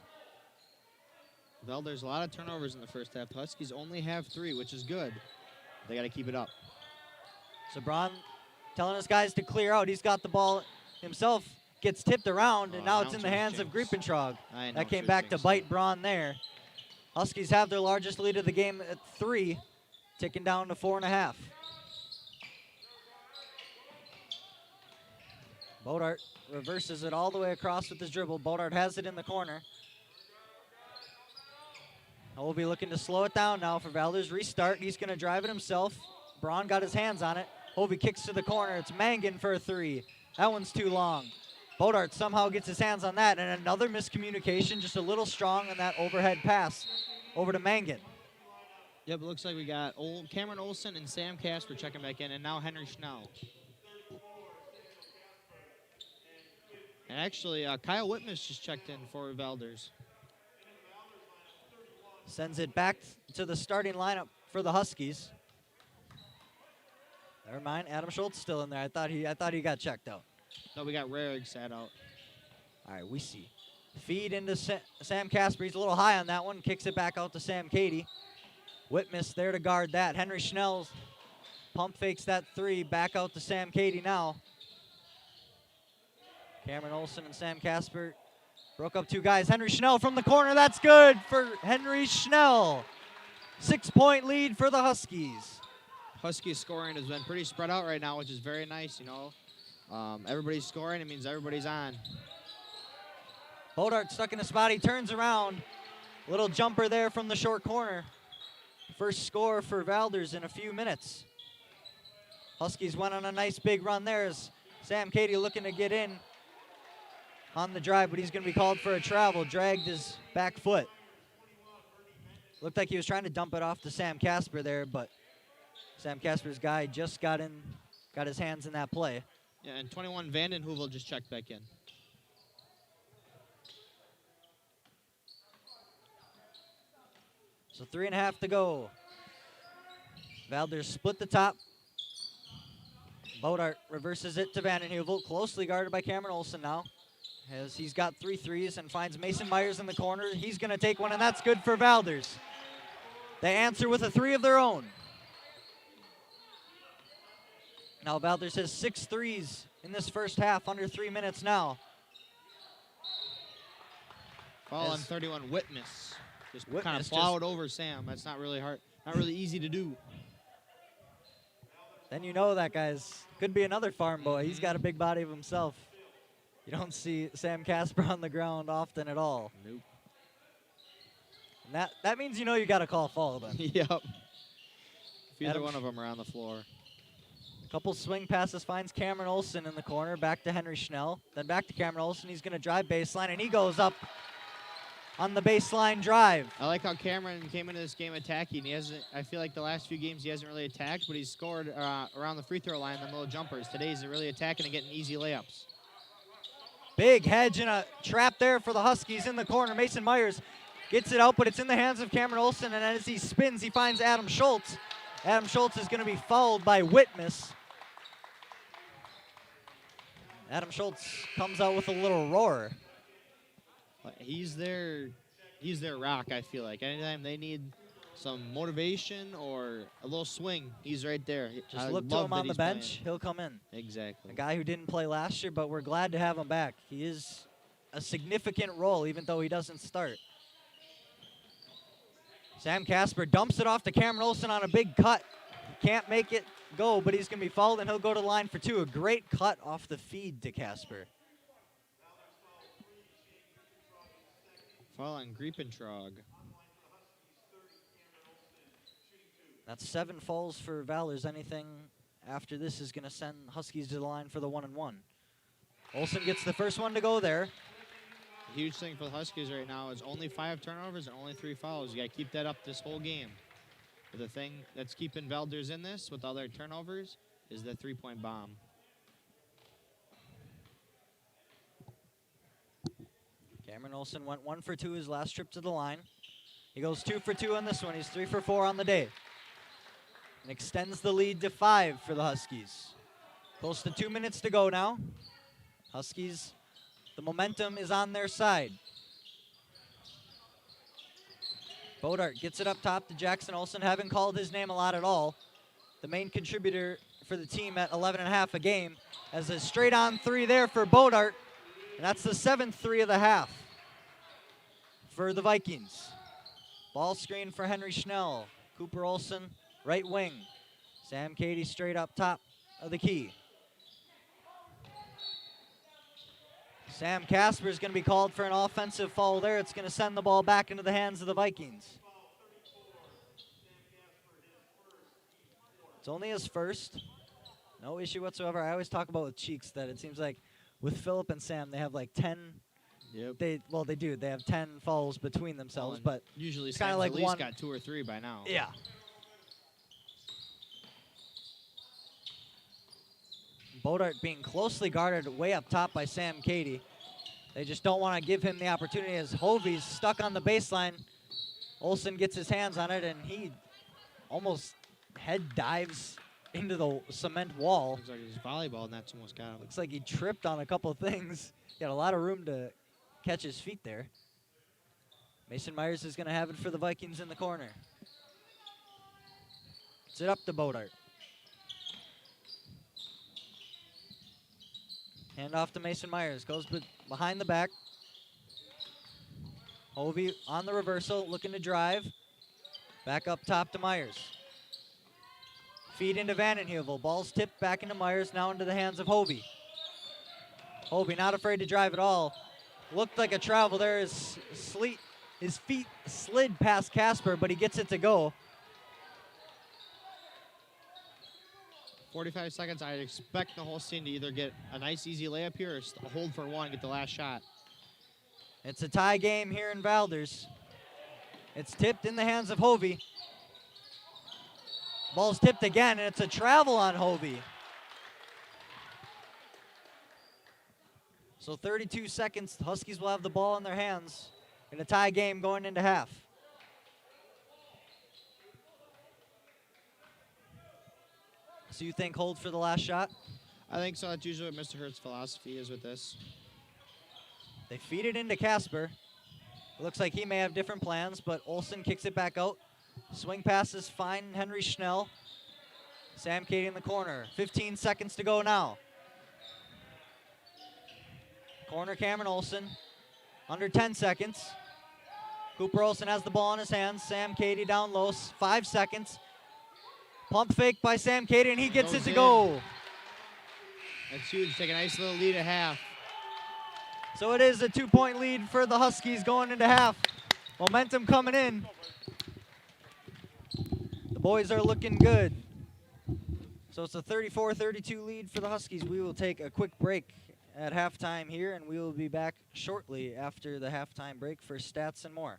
[SPEAKER 2] Valders, a lot of turnovers in the first half. The Huskies only have 3, which is good. They got to keep it up.
[SPEAKER 1] So Braun telling his guys to clear out. He's got the ball himself. Gets tipped around, and now it's in the hands of Griepentrog. That came back to bite Braun there. Huskies have their largest lead of the game at 3, ticking down to 4.5. Bodart reverses it all the way across with his dribble. Bodart has it in the corner. We'll be looking to slow it down now for Valders. Restart. He's going to drive it himself. Braun got his hands on it. Hovey kicks to the corner. It's Mangan for a 3. That one's too long. Bodart somehow gets his hands on that, and another miscommunication, just a little strong on that overhead pass over to Mangan.
[SPEAKER 2] Yep, it looks like we got Cameron Olsen and Sam Casper checking back in, and now Henry Schnell. And actually, Kyle Whitmus just checked in for Valders.
[SPEAKER 1] Sends it back to the starting lineup for the Huskies. Never mind, Adam Schultz still in there. I thought he got checked out.
[SPEAKER 2] No, we got Rarig sat out.
[SPEAKER 1] All right, we see. Feed into Sam Casper. He's a little high on that one. Kicks it back out to Sam Cady. Whitmus there to guard that. Henry Schnell pump fakes that 3. Back out to Sam Cady now. Cameron Olsen and Sam Casper broke up 2 guys. Henry Schnell from the corner. That's good for Henry Schnell. 6-point lead for the Huskies.
[SPEAKER 2] Huskies scoring has been pretty spread out right now, which is very nice, you know. Everybody's scoring. It means everybody's on.
[SPEAKER 1] Bodart stuck in a spot. He turns around. Little jumper there from the short corner. First score for Valders in a few minutes. Huskies went on a nice big run there as Sam Cady looking to get in on the drive, but he's going to be called for a travel. Dragged his back foot. Looked like he was trying to dump it off to Sam Casper there, but Sam Casper's guy just got his hands in that play.
[SPEAKER 2] Yeah, and 21 Vanden Heuvel just checked back in.
[SPEAKER 1] So 3.5 to go. Valders split the top. Bodart reverses it to Vanden Heuvel, closely guarded by Cameron Olsen now, as he's got 3 threes and finds Mason Myers in the corner. He's going to take one, and that's good for Valders. They answer with a 3 of their own. Now Valders has 6 threes in this first half, under 3 minutes now.
[SPEAKER 2] Foul on 31, Whitmus. Just kind of plowed over Sam. That's not really hard, not really easy to do.
[SPEAKER 1] Then you know that guy's could be another farm boy. He's got a big body of himself. You don't see Sam Casper on the ground often at all.
[SPEAKER 2] Nope.
[SPEAKER 1] And that means you know you got to call foul then.
[SPEAKER 2] Yep. If either one of them are on the floor.
[SPEAKER 1] A couple swing passes, finds Cameron Olsen in the corner, back to Henry Schnell, then back to Cameron Olsen. He's going to drive baseline, and he goes up on the baseline drive.
[SPEAKER 2] I like how Cameron came into this game attacking. I feel like the last few games he hasn't really attacked, but he's scored around the free throw line, them little jumpers. Today he's really attacking and getting easy layups.
[SPEAKER 1] Big hedge and a trap there for the Huskies in the corner. Mason Myers gets it out, but it's in the hands of Cameron Olsen, and as he spins, he finds Adam Schultz. Adam Schultz is going to be fouled by Whitmus. Adam Schultz comes out with a little roar.
[SPEAKER 2] He's their rock, I feel like. Anytime they need some motivation or a little swing, he's right there.
[SPEAKER 1] Just look to him on the bench, he'll come in.
[SPEAKER 2] Exactly.
[SPEAKER 1] A guy who didn't play last year, but we're glad to have him back. He is a significant role, even though he doesn't start. Sam Casper dumps it off to Cameron Olsen on a big cut. Can't make it go, but he's going to be fouled, and he'll go to the line for 2. A great cut off the feed to Casper.
[SPEAKER 2] Foul on Griepentrog.
[SPEAKER 1] That's 7 fouls for Valders. Anything after this is going to send Huskies to the line for the 1-and-1. Olsen gets the first one to go there.
[SPEAKER 2] The huge thing for the Huskies right now is only 5 turnovers and only 3 fouls. You got to keep that up this whole game. But the thing that's keeping Valders in this with all their turnovers is the 3-point bomb.
[SPEAKER 1] Cameron Olsen went 1 for 2 his last trip to the line. He goes 2 for 2 on this one. He's 3 for 4 on the day. And extends the lead to 5 for the Huskies. Close to 2 minutes to go now. Huskies, the momentum is on their side. Bodart gets it up top to Jackson Olsen. Haven't called his name a lot at all. The main contributor for the team at 11.5 a game. As a straight on 3 there for Bodart. And that's the 7th 3 of the half for the Vikings. Ball screen for Henry Schnell. Cooper Olsen, right wing. Sam Cady straight up top of the key. Sam Casper is going to be called for an offensive foul there. It's going to send the ball back into the hands of the Vikings. It's only his first. No issue whatsoever. I always talk about with Cheeks that it seems like with Phillip and Sam, they have like 10.
[SPEAKER 2] Yep.
[SPEAKER 1] They do. They have 10 fouls between themselves, but
[SPEAKER 2] usually
[SPEAKER 1] it's kind
[SPEAKER 2] Sam's
[SPEAKER 1] of like
[SPEAKER 2] at least
[SPEAKER 1] one.
[SPEAKER 2] Got 2 or 3 by now.
[SPEAKER 1] Yeah. Bodart being closely guarded way up top by Sam Cady. They just don't want to give him the opportunity as Hovey's stuck on the baseline. Olsen gets his hands on it, and he almost head dives into the cement wall.
[SPEAKER 2] Looks like his volleyball net's almost got him.
[SPEAKER 1] Looks like he tripped on a couple of things. He had a lot of room to catch his feet there. Mason Myers is going to have it for the Vikings in the corner. Gets it up to Bodart. Hand off to Mason Myers. Goes behind the back. Hovey on the reversal, looking to drive. Back up top to Myers. Feed into Vanden Heuvel. Ball's tipped back into Myers, now into the hands of Hovey. Hovey not afraid to drive at all. Looked like a travel there. His feet slid past Casper, but he gets it to go.
[SPEAKER 2] 45 seconds. I expect the Holstein to either get a nice easy layup here or a hold for one, get the last shot.
[SPEAKER 1] It's a tie game here in Valders. It's tipped in the hands of Hovey. Ball's tipped again, and it's a travel on Hovey. So 32 seconds, the Huskies will have the ball in their hands in a tie game going into half. So you think hold for the last shot?
[SPEAKER 2] I think so. That's usually what Mr. Hurt's philosophy is with this.
[SPEAKER 1] They feed it into Casper. It looks like he may have different plans, but Olsen kicks it back out. Swing passes fine Henry Schnell. Sam Cady in the corner. 15 seconds to go now. Corner Cameron Olsen. Under 10 seconds. Cooper Olsen has the ball in his hands. Sam Cady down low. 5 seconds. Pump fake by Sam Cady, and he gets it to go.
[SPEAKER 2] That's huge. Take a nice little lead at half.
[SPEAKER 1] So it is a 2-point lead for the Huskies going into half. Momentum coming in. The boys are looking good. So it's a 34-32 lead for the Huskies. We will take a quick break at halftime here, and we will be back shortly after the halftime break for stats and more.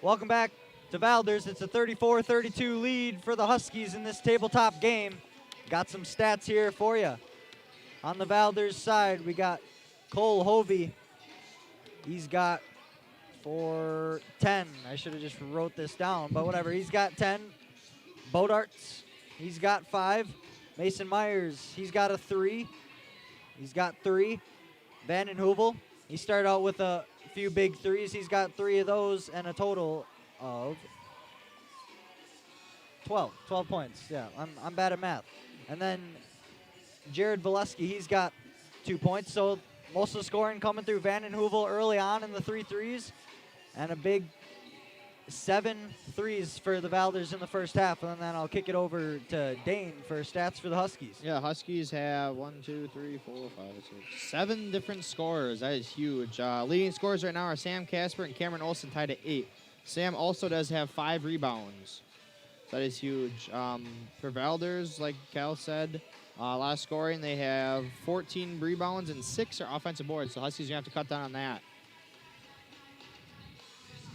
[SPEAKER 1] Welcome back to Valders. It's a 34-32 lead for the Huskies in this tabletop game. Got some stats here for you. On the Valders side, we got Cole Hovey. He's got 10. I should have just wrote this down, but whatever. He's got 10. Bodarts, he's got 5. Mason Myers, he's got a 3. He's got 3. Vanden Heuvel, he started out with a few big threes. He's got 3 of those and a total of 12 points. Yeah, I'm bad at math. And then Jared Valesky, he's got 2 points. So most of the scoring coming through Vanden Heuvel early on in the 3 threes, and a big 7 threes for the Valders in the first half. And then I'll kick it over to Dane for stats for the Huskies.
[SPEAKER 2] Yeah, Huskies have 7 different scorers. That is huge. Leading scorers right now are Sam Casper and Cameron Olson tied at 8. Sam also does have 5 rebounds. That is huge. For Valders, like Cal said, last scoring, they have 14 rebounds and 6 are offensive boards. So Huskies, you have to cut down on that.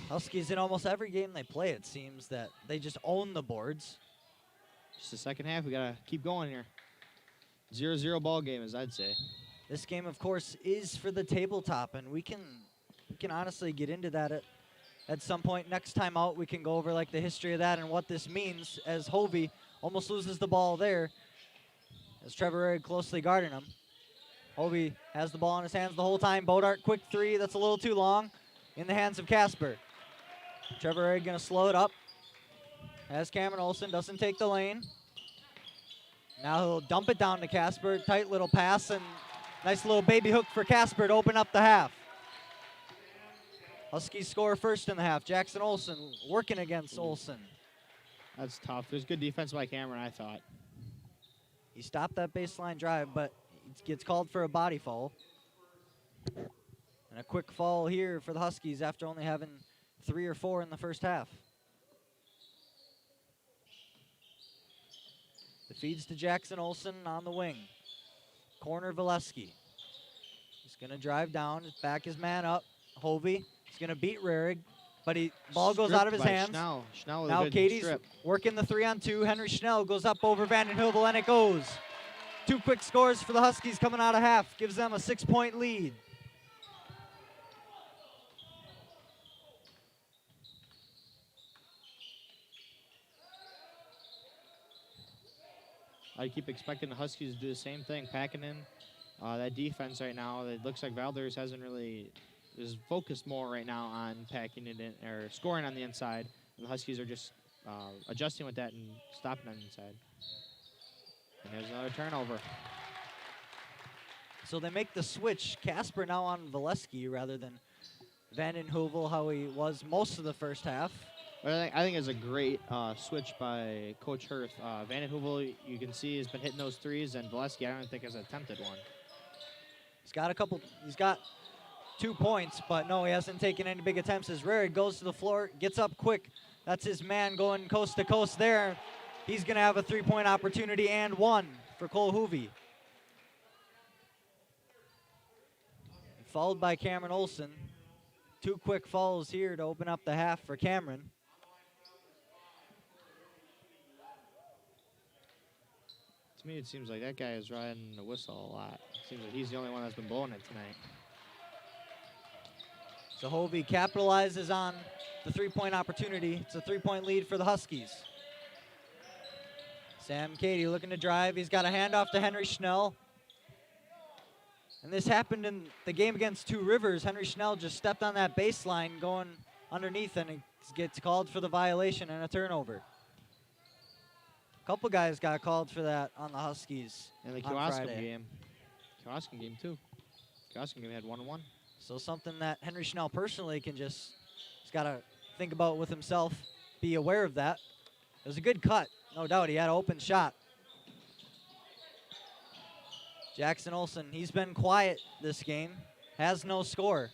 [SPEAKER 1] Huskies, in almost every game they play, it seems that they just own the boards.
[SPEAKER 2] Just the second half, we got to keep going here. 0-0 ball game, as I'd say.
[SPEAKER 1] This game, of course, is for the tabletop, and we can honestly get into that at some point. Next time out, we can go over like the history of that and what this means, as Hovey almost loses the ball there, as Trevor Egg closely guarding him. Hovey has the ball in his hands the whole time. Bodart, quick 3, that's a little too long, in the hands of Casper. Trevor Egg gonna slow it up. As Cameron Olson doesn't take the lane. Now he'll dump it down to Casper. Tight little pass and nice little baby hook for Casper to open up the half. Huskies score first in the half. Jackson Olson working against Olson.
[SPEAKER 2] That's tough. There's good defense by Cameron, I thought.
[SPEAKER 1] He stopped that baseline drive, but it gets called for a body foul. And a quick fall here for the Huskies after only having 3 or 4 in the first half. The feeds to Jackson Olson on the wing. Corner Valesky. He's going to drive down, back his man up. Hovey, he's going to beat Rarig, but ball goes out of his hands.
[SPEAKER 2] Schnell with
[SPEAKER 1] now
[SPEAKER 2] a good
[SPEAKER 1] Katie's
[SPEAKER 2] strip.
[SPEAKER 1] working the 3-on-2. Henry Schnell goes up over Vanden Heuvel, and it goes. 2 quick scores for the Huskies coming out of half. Gives them a 6-point lead.
[SPEAKER 2] I keep expecting the Huskies to do the same thing, packing in that defense right now. It looks like Valders is focused more right now on packing it in or scoring on the inside. And the Huskies are just adjusting with that and stopping on the inside. And there's another turnover.
[SPEAKER 1] So they make the switch. Casper now on Valesky rather than Vanden Heuvel, how he was most of the first half.
[SPEAKER 2] But I think it's a great switch by Coach Hirth. Vanden Heuvel, you can see, has been hitting those threes, and Valesky, I don't think has attempted one.
[SPEAKER 1] He's got 2 points, but no, he hasn't taken any big attempts. As Rarig goes to the floor, gets up quick. That's his man going coast to coast there. He's going to have a 3-point opportunity and 1 for Cole Hovey. Followed by Cameron Olson. 2 quick fouls here to open up the half for Cameron.
[SPEAKER 2] To me, it seems like that guy is riding the whistle a lot. It seems like he's the only one that's been blowing it tonight.
[SPEAKER 1] So Hovey capitalizes on the 3-point opportunity. It's a 3-point lead for the Huskies. Sam Cady looking to drive. He's got a handoff to Henry Schnell. And this happened in the game against Two Rivers. Henry Schnell just stepped on that baseline going underneath, and he gets called for the violation and a turnover. A couple guys got called for that on the Huskies.
[SPEAKER 2] And the
[SPEAKER 1] on Friday.
[SPEAKER 2] game. Kewaskum game, too. Kewaskum game had 1-1.
[SPEAKER 1] So something that Henry Schnell personally he's got to think about with himself, be aware of that. It was a good cut, no doubt. He had an open shot. Jackson Olson, he's been quiet this game, has no score.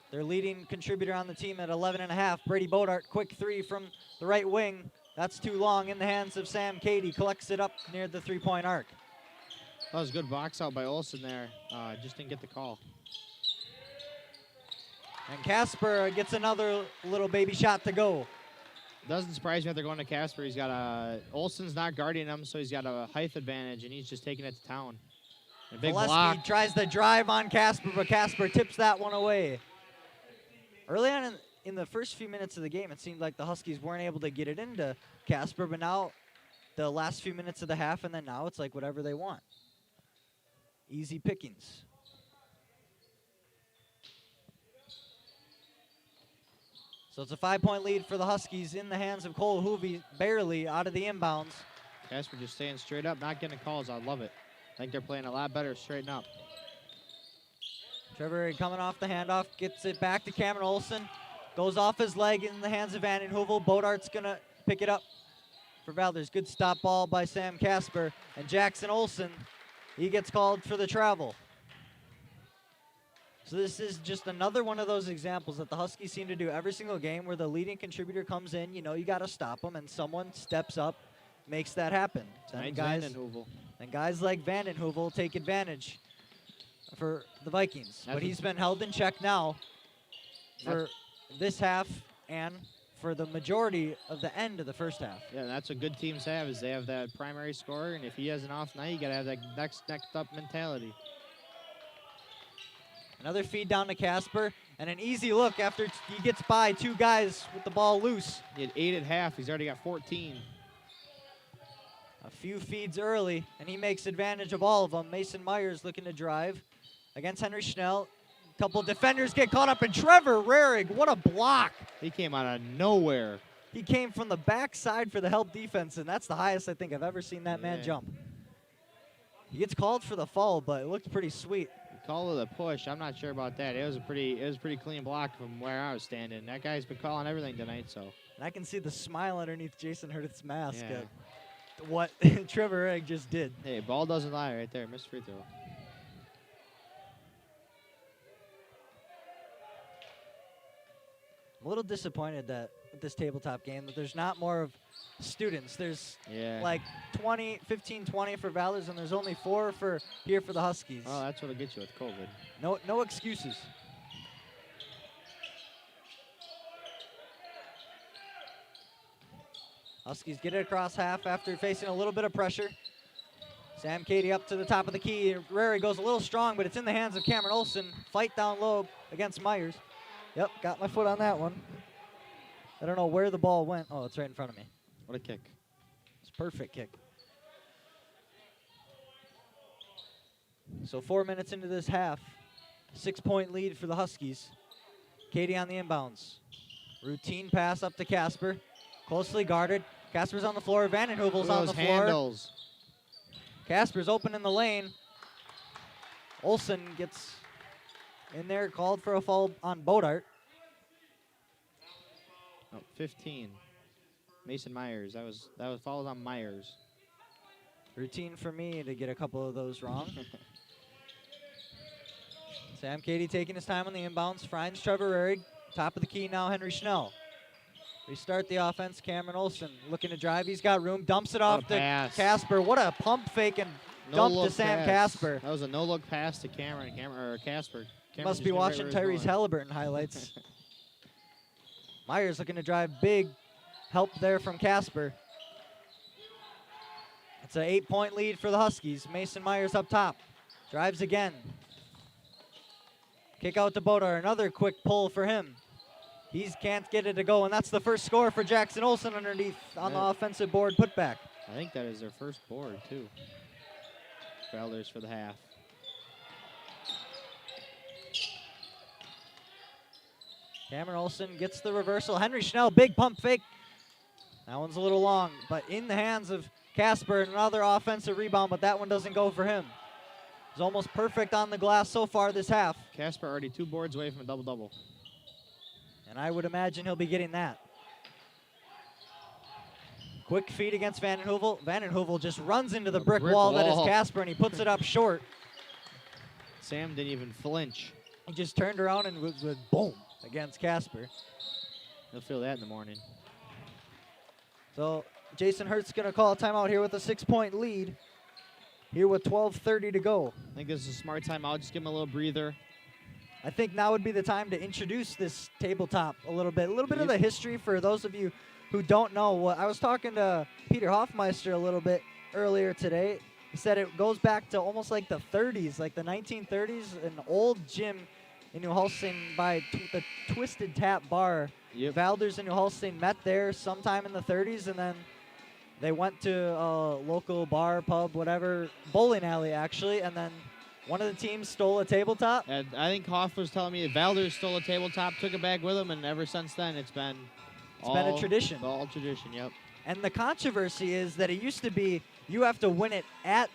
[SPEAKER 1] Their leading contributor on the team at 11.5. Brady Bodart, quick 3 from the right wing. That's too long in the hands of Sam Cady. Collects it up near the 3-point arc.
[SPEAKER 2] That was a good box out by Olson there. Just didn't get the call.
[SPEAKER 1] And Casper gets another little baby shot to go.
[SPEAKER 2] Doesn't surprise me that they're going to Casper. He's got Olsen's not guarding him, so he's got a height advantage, and he's just taking it to town. A big block.
[SPEAKER 1] Tries to drive on Casper, but Casper tips that one away. Early on in the first few minutes of the game, it seemed like the Huskies weren't able to get it into Casper, but now the last few minutes of the half, and then now it's like whatever they want. Easy pickings. So it's a 5-point lead for the Huskies in the hands of Cole Hoovey, barely out of the inbounds.
[SPEAKER 2] Casper just staying straight up, not getting calls. I love it. I think they're playing a lot better straighten up.
[SPEAKER 1] Trevor coming off the handoff, gets it back to Cameron Olsen. Goes off his leg in the hands of Vanden Heuvel. Bodart's going to pick it up for Valders. Good stop ball by Sam Casper. And Jackson Olsen, he gets called for the travel. So this is just another one of those examples that the Huskies seem to do every single game where the leading contributor comes in, you know you got to stop them, and someone steps up, makes that happen. And guys like Vanden Heuvel take advantage for the Vikings. But he's been held in check now for this half and for the majority of the end of the first half.
[SPEAKER 2] Yeah, that's what good teams have, is they have that primary scorer, and if he has an off night, you got to have that next up mentality.
[SPEAKER 1] Another feed down to Casper, and an easy look after he gets by two guys with the ball loose.
[SPEAKER 2] He had 8 at half. He's already got 14.
[SPEAKER 1] A few feeds early, and he makes advantage of all of them. Mason Myers looking to drive against Henry Schnell. A couple defenders get caught up, and Trevor Rarig, what a block.
[SPEAKER 2] He came out of nowhere.
[SPEAKER 1] He came from the backside for the help defense, and that's the highest I think I've ever seen that man jump. He gets called for the fall, but it looked pretty sweet.
[SPEAKER 2] Call it a push. I'm not sure about that. It was a pretty clean block from where I was standing. That guy's been calling everything tonight, so.
[SPEAKER 1] And I can see the smile underneath Jason Hurt's mask
[SPEAKER 2] Yeah.
[SPEAKER 1] at what Trevor Egg just did.
[SPEAKER 2] Hey, ball doesn't lie right there. Missed free throw.
[SPEAKER 1] I'm a little disappointed that with this tabletop game that there's not more of students. There's like 15, 20 for Valders, and there's only 4 for here for the Huskies.
[SPEAKER 2] Oh, that's what'll get you with COVID.
[SPEAKER 1] No excuses. Huskies get it across half after facing a little bit of pressure. Sam Cady up to the top of the key. Rary goes a little strong, but it's in the hands of Cameron Olsen. Fight down low against Myers. Yep, got my foot on that one. I don't know where the ball went. Oh, it's right in front of me.
[SPEAKER 2] What a kick.
[SPEAKER 1] It's a perfect kick. So 4 minutes into this half, 6-point lead for the Huskies. Cady on the inbounds. Routine pass up to Casper. Closely guarded. Casper's on the floor. Vanden Heuvel's on the floor.
[SPEAKER 2] Handles.
[SPEAKER 1] Casper's open in the lane. Olsen gets in there, called for a foul on Bodart.
[SPEAKER 2] Oh, 15. Mason Myers. That was fouled on Myers.
[SPEAKER 1] Routine for me to get a couple of those wrong. Sam Cady taking his time on the inbounds. Finds Trevor Rarig. Top of the key now, Henry Schnell. Restart the offense. Cameron Olsen looking to drive. He's got room. Dumps it off to Casper. What a pump fake and dump to Sam Casper.
[SPEAKER 2] That was a no-look pass to Casper.
[SPEAKER 1] Must be watching Tyrese Halliburton highlights. Myers looking to drive. Big help there from Casper. It's an 8-point lead for the Huskies. Mason Myers up top. Drives again. Kick out to Bodar. Another quick pull for him. He can't get it to go, and that's the first score for Jackson Olsen underneath on the offensive board putback.
[SPEAKER 2] I think that is their first board, too. Valders for the half.
[SPEAKER 1] Cameron Olsen gets the reversal. Henry Schnell, big pump fake. That one's a little long, but in the hands of Casper, another offensive rebound, but that one doesn't go for him. He's almost perfect on the glass so far this half.
[SPEAKER 2] Casper already 2 boards away from a double-double.
[SPEAKER 1] And I would imagine he'll be getting that. Quick feed against Vanden Heuvel. Vanden Heuvel just runs into the brick wall that is Casper, and he puts it up short.
[SPEAKER 2] Sam didn't even flinch.
[SPEAKER 1] He just turned around and was boom against Casper.
[SPEAKER 2] He'll feel that in the morning.
[SPEAKER 1] So Jason Hurt's going to call a timeout here with a 6-point lead. Here with 12:30 to go.
[SPEAKER 2] I think this is a smart timeout. Just give him a little breather.
[SPEAKER 1] I think now would be the time to introduce this tabletop a little bit of the history for those of you who don't know. What I was talking to Peter Hoffmeister a little bit earlier today. He said it goes back to almost like the 30s, like the 1930s, an old gym in New Holstein by the Twisted Tap Bar.
[SPEAKER 2] Yep.
[SPEAKER 1] Valders and New Holstein met there sometime in the 30s, and then they went to a local bar, pub, whatever, bowling alley actually, and then one of the teams stole a tabletop.
[SPEAKER 2] And I think Hoff was telling me Valders stole a tabletop, took it back with him, and ever since then it's been
[SPEAKER 1] a tradition.
[SPEAKER 2] All tradition, yep.
[SPEAKER 1] And the controversy is that it used to be you have to win it at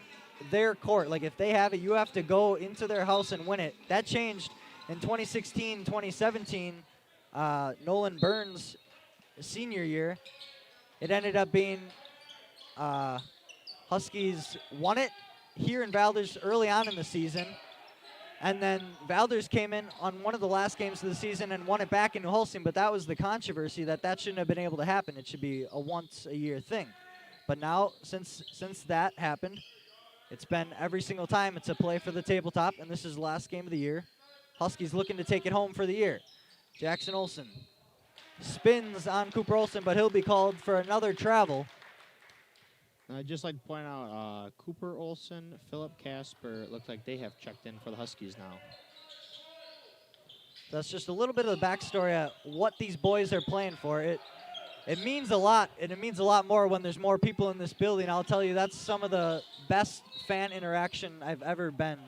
[SPEAKER 1] their court. Like if they have it, you have to go into their house and win it. That changed in 2016, 2017. Nolan Burns' senior year. It ended up being Huskies won it here in Valders early on in the season. And then Valders came in on one of the last games of the season and won it back in New Holstein, but that was the controversy that shouldn't have been able to happen. It should be a once-a-year thing. But now, since that happened, it's been every single time it's a play for the tabletop, and this is the last game of the year. Huskies looking to take it home for the year. Jackson Olsen spins on Cooper Olsen, but he'll be called for another travel.
[SPEAKER 2] I'd just like to point out Cooper Olsen, Philip Casper, it looks like they have checked in for the Huskies now.
[SPEAKER 1] That's just a little bit of the backstory of what these boys are playing for. It means a lot, and it means a lot more when there's more people in this building. I'll tell you, that's some of the best fan interaction I've ever been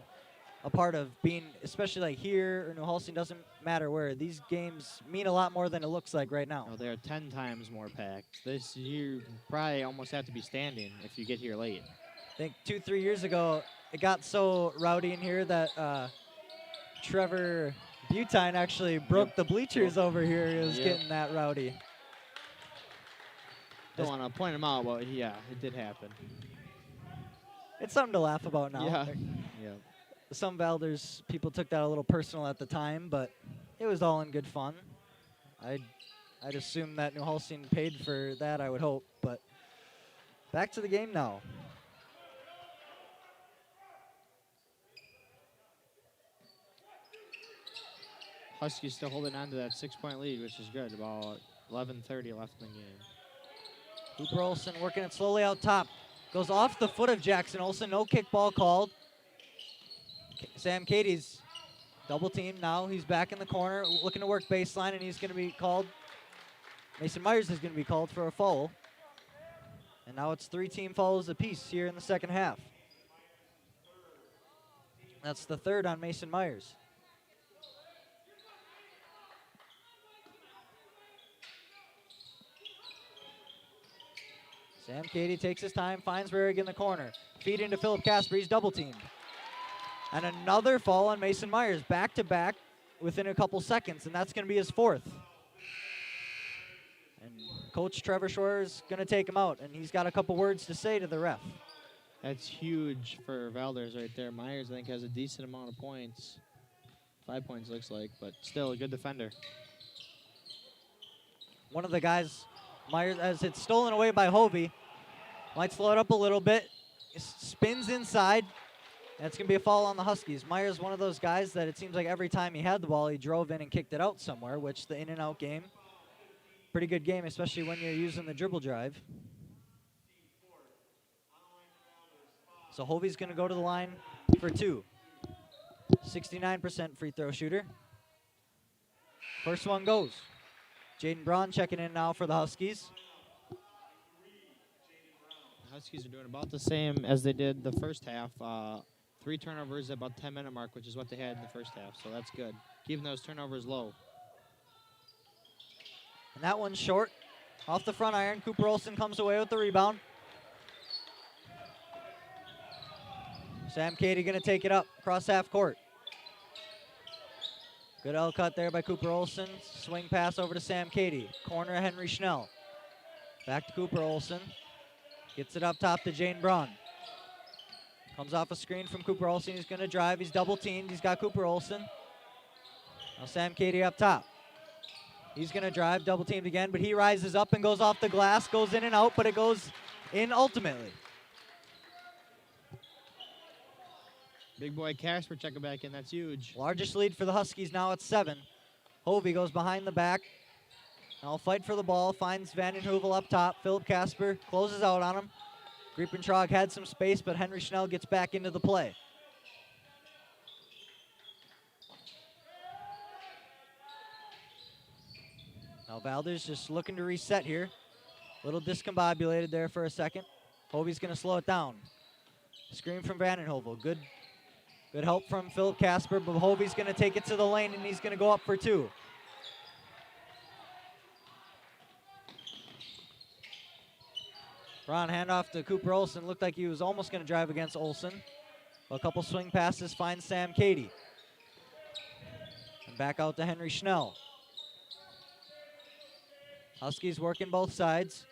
[SPEAKER 1] a part of, being especially like here or New Holstein, doesn't matter where. These games mean a lot more than it looks like right now.
[SPEAKER 2] Oh, they're 10 times more packed. This year, probably almost have to be standing if you get here late.
[SPEAKER 1] I think 2-3 years ago, it got so rowdy in here that Trevor Butine actually broke the bleachers over here. It was getting that rowdy.
[SPEAKER 2] Don't want to point him out, but yeah, it did happen.
[SPEAKER 1] It's something to laugh about now.
[SPEAKER 2] Yeah. Yeah.
[SPEAKER 1] Some Valders people took that a little personal at the time, but it was all in good fun. I'd assume that New Holstein paid for that, I would hope. But back to the game now.
[SPEAKER 2] Huskies still holding on to that 6-point lead, which is good. About 11:30 left in the game.
[SPEAKER 1] Cooper Olsen working it slowly out top. Goes off the foot of Jackson Olsen. No kickball called. Sam Katie's double team now. He's back in the corner looking to work baseline, and he's going to be called. Mason Myers is going to be called for a foul. And now it's 3 team fouls apiece here in the second half. That's the third on Mason Myers. Sam Katie takes his time, finds Rarick in the corner. Feed into Philip Casper, he's double teamed. And another fall on Mason Myers, back to back within a couple seconds, and that's going to be his 4th. And Coach Trevor Schwer is going to take him out, and he's got a couple words to say to the ref.
[SPEAKER 2] That's huge for Valders right there. Myers, I think, has a decent amount of points. 5 points looks like, but still a good defender.
[SPEAKER 1] One of the guys, Myers, as it's stolen away by Hovey, might slow it up a little bit, spins inside. That's going to be a foul on the Huskies. Myers, one of those guys that it seems like every time he had the ball, he drove in and kicked it out somewhere, which the in-and-out game, pretty good game, especially when you're using the dribble drive. So Hovey's going to go to the line for 2. 69% free throw shooter. First one goes. Jaden Braun checking in now for the Huskies.
[SPEAKER 2] The Huskies are doing about the same as they did the first half. 3 turnovers at about 10-minute mark, which is what they had in the first half, so that's good. Keeping those turnovers low.
[SPEAKER 1] And that one's short. Off the front iron, Cooper Olsen comes away with the rebound. Sam Katie going to take it up across half court. Good L cut there by Cooper Olsen. Swing pass over to Sam Katie. Corner Henry Schnell. Back to Cooper Olsen. Gets it up top to Jane Braun. Comes off a screen from Cooper Olsen. He's going to drive. He's double teamed. He's got Cooper Olsen. Now Sam Katie up top. He's going to drive, double teamed again, but he rises up and goes off the glass, goes in and out, but it goes in ultimately.
[SPEAKER 2] Big boy Casper checking back in. That's huge.
[SPEAKER 1] Largest lead for the Huskies now at 7. Hovey goes behind the back. Now fight for the ball. Finds Vanden Heuvel up top. Philip Casper closes out on him. Griepentrog had some space, but Henry Schnell gets back into the play. Now Valders just looking to reset here. A little discombobulated there for a second. Hovey's going to slow it down. Screen from Vanden Heuvel. Good help from Philip Casper, but Hovey's going to take it to the lane, and he's going to go up for 2. Ron handoff to Cooper Olsen. Looked like he was almost going to drive against Olsen. A couple swing passes finds Sam Cady. And back out to Henry Schnell. Huskies working both sides.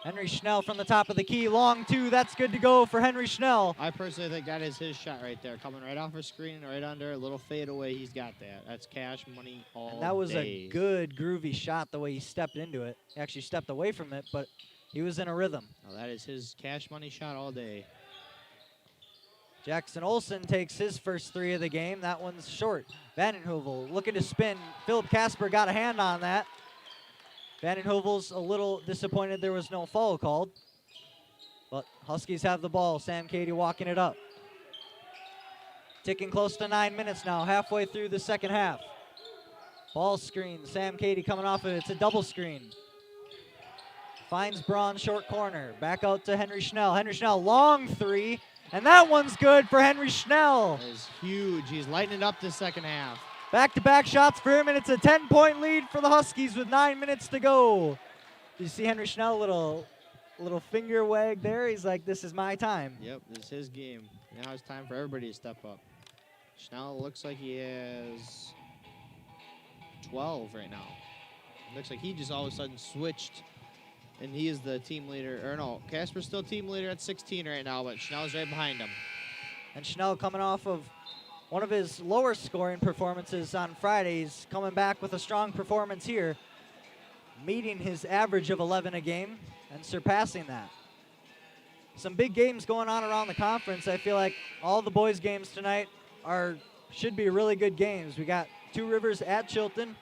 [SPEAKER 1] Henry Schnell from the top of the key. Long 2. That's good to go for Henry Schnell.
[SPEAKER 2] I personally think that is his shot right there. Coming right off her screen, right under. A little fade away. He's got that. That's cash money all day.
[SPEAKER 1] And that was a good, groovy shot the way he stepped into it. He actually stepped away from it, but he was in a rhythm.
[SPEAKER 2] Oh, that is his cash money shot all day.
[SPEAKER 1] Jackson Olsen takes his first 3 of the game. That one's short. Vanden Heuvel looking to spin. Philip Casper got a hand on that. Vanden Heuvel's a little disappointed there was no foul called. But Huskies have the ball. Sam Cady walking it up. Ticking close to 9 minutes now, halfway through the second half. Ball screen. Sam Cady coming off of it. It's a double screen. Finds Braun short corner. Back out to Henry Schnell. Henry Schnell, long 3. And that one's good for Henry Schnell.
[SPEAKER 2] That is huge. He's lighting it up this second half.
[SPEAKER 1] Back-to-back shots for him, and it's a 10-point lead for the Huskies with 9 minutes to go. Did you see Henry Schnell, little finger wag there? He's like, this is my time.
[SPEAKER 2] Yep, this is his game. Now it's time for everybody to step up. Schnell looks like he has 12 right now. Looks like he just all of a sudden switched, and he is the team leader. Or no, Casper's still team leader at 16 right now, but Schnell's right behind him.
[SPEAKER 1] And Schnell coming off of one of his lower scoring performances on Fridays, coming back with a strong performance here, meeting his average of 11 a game and surpassing that. Some big games going on around the conference. I feel like all the boys' games tonight should be really good games. We got Two Rivers at Chilton,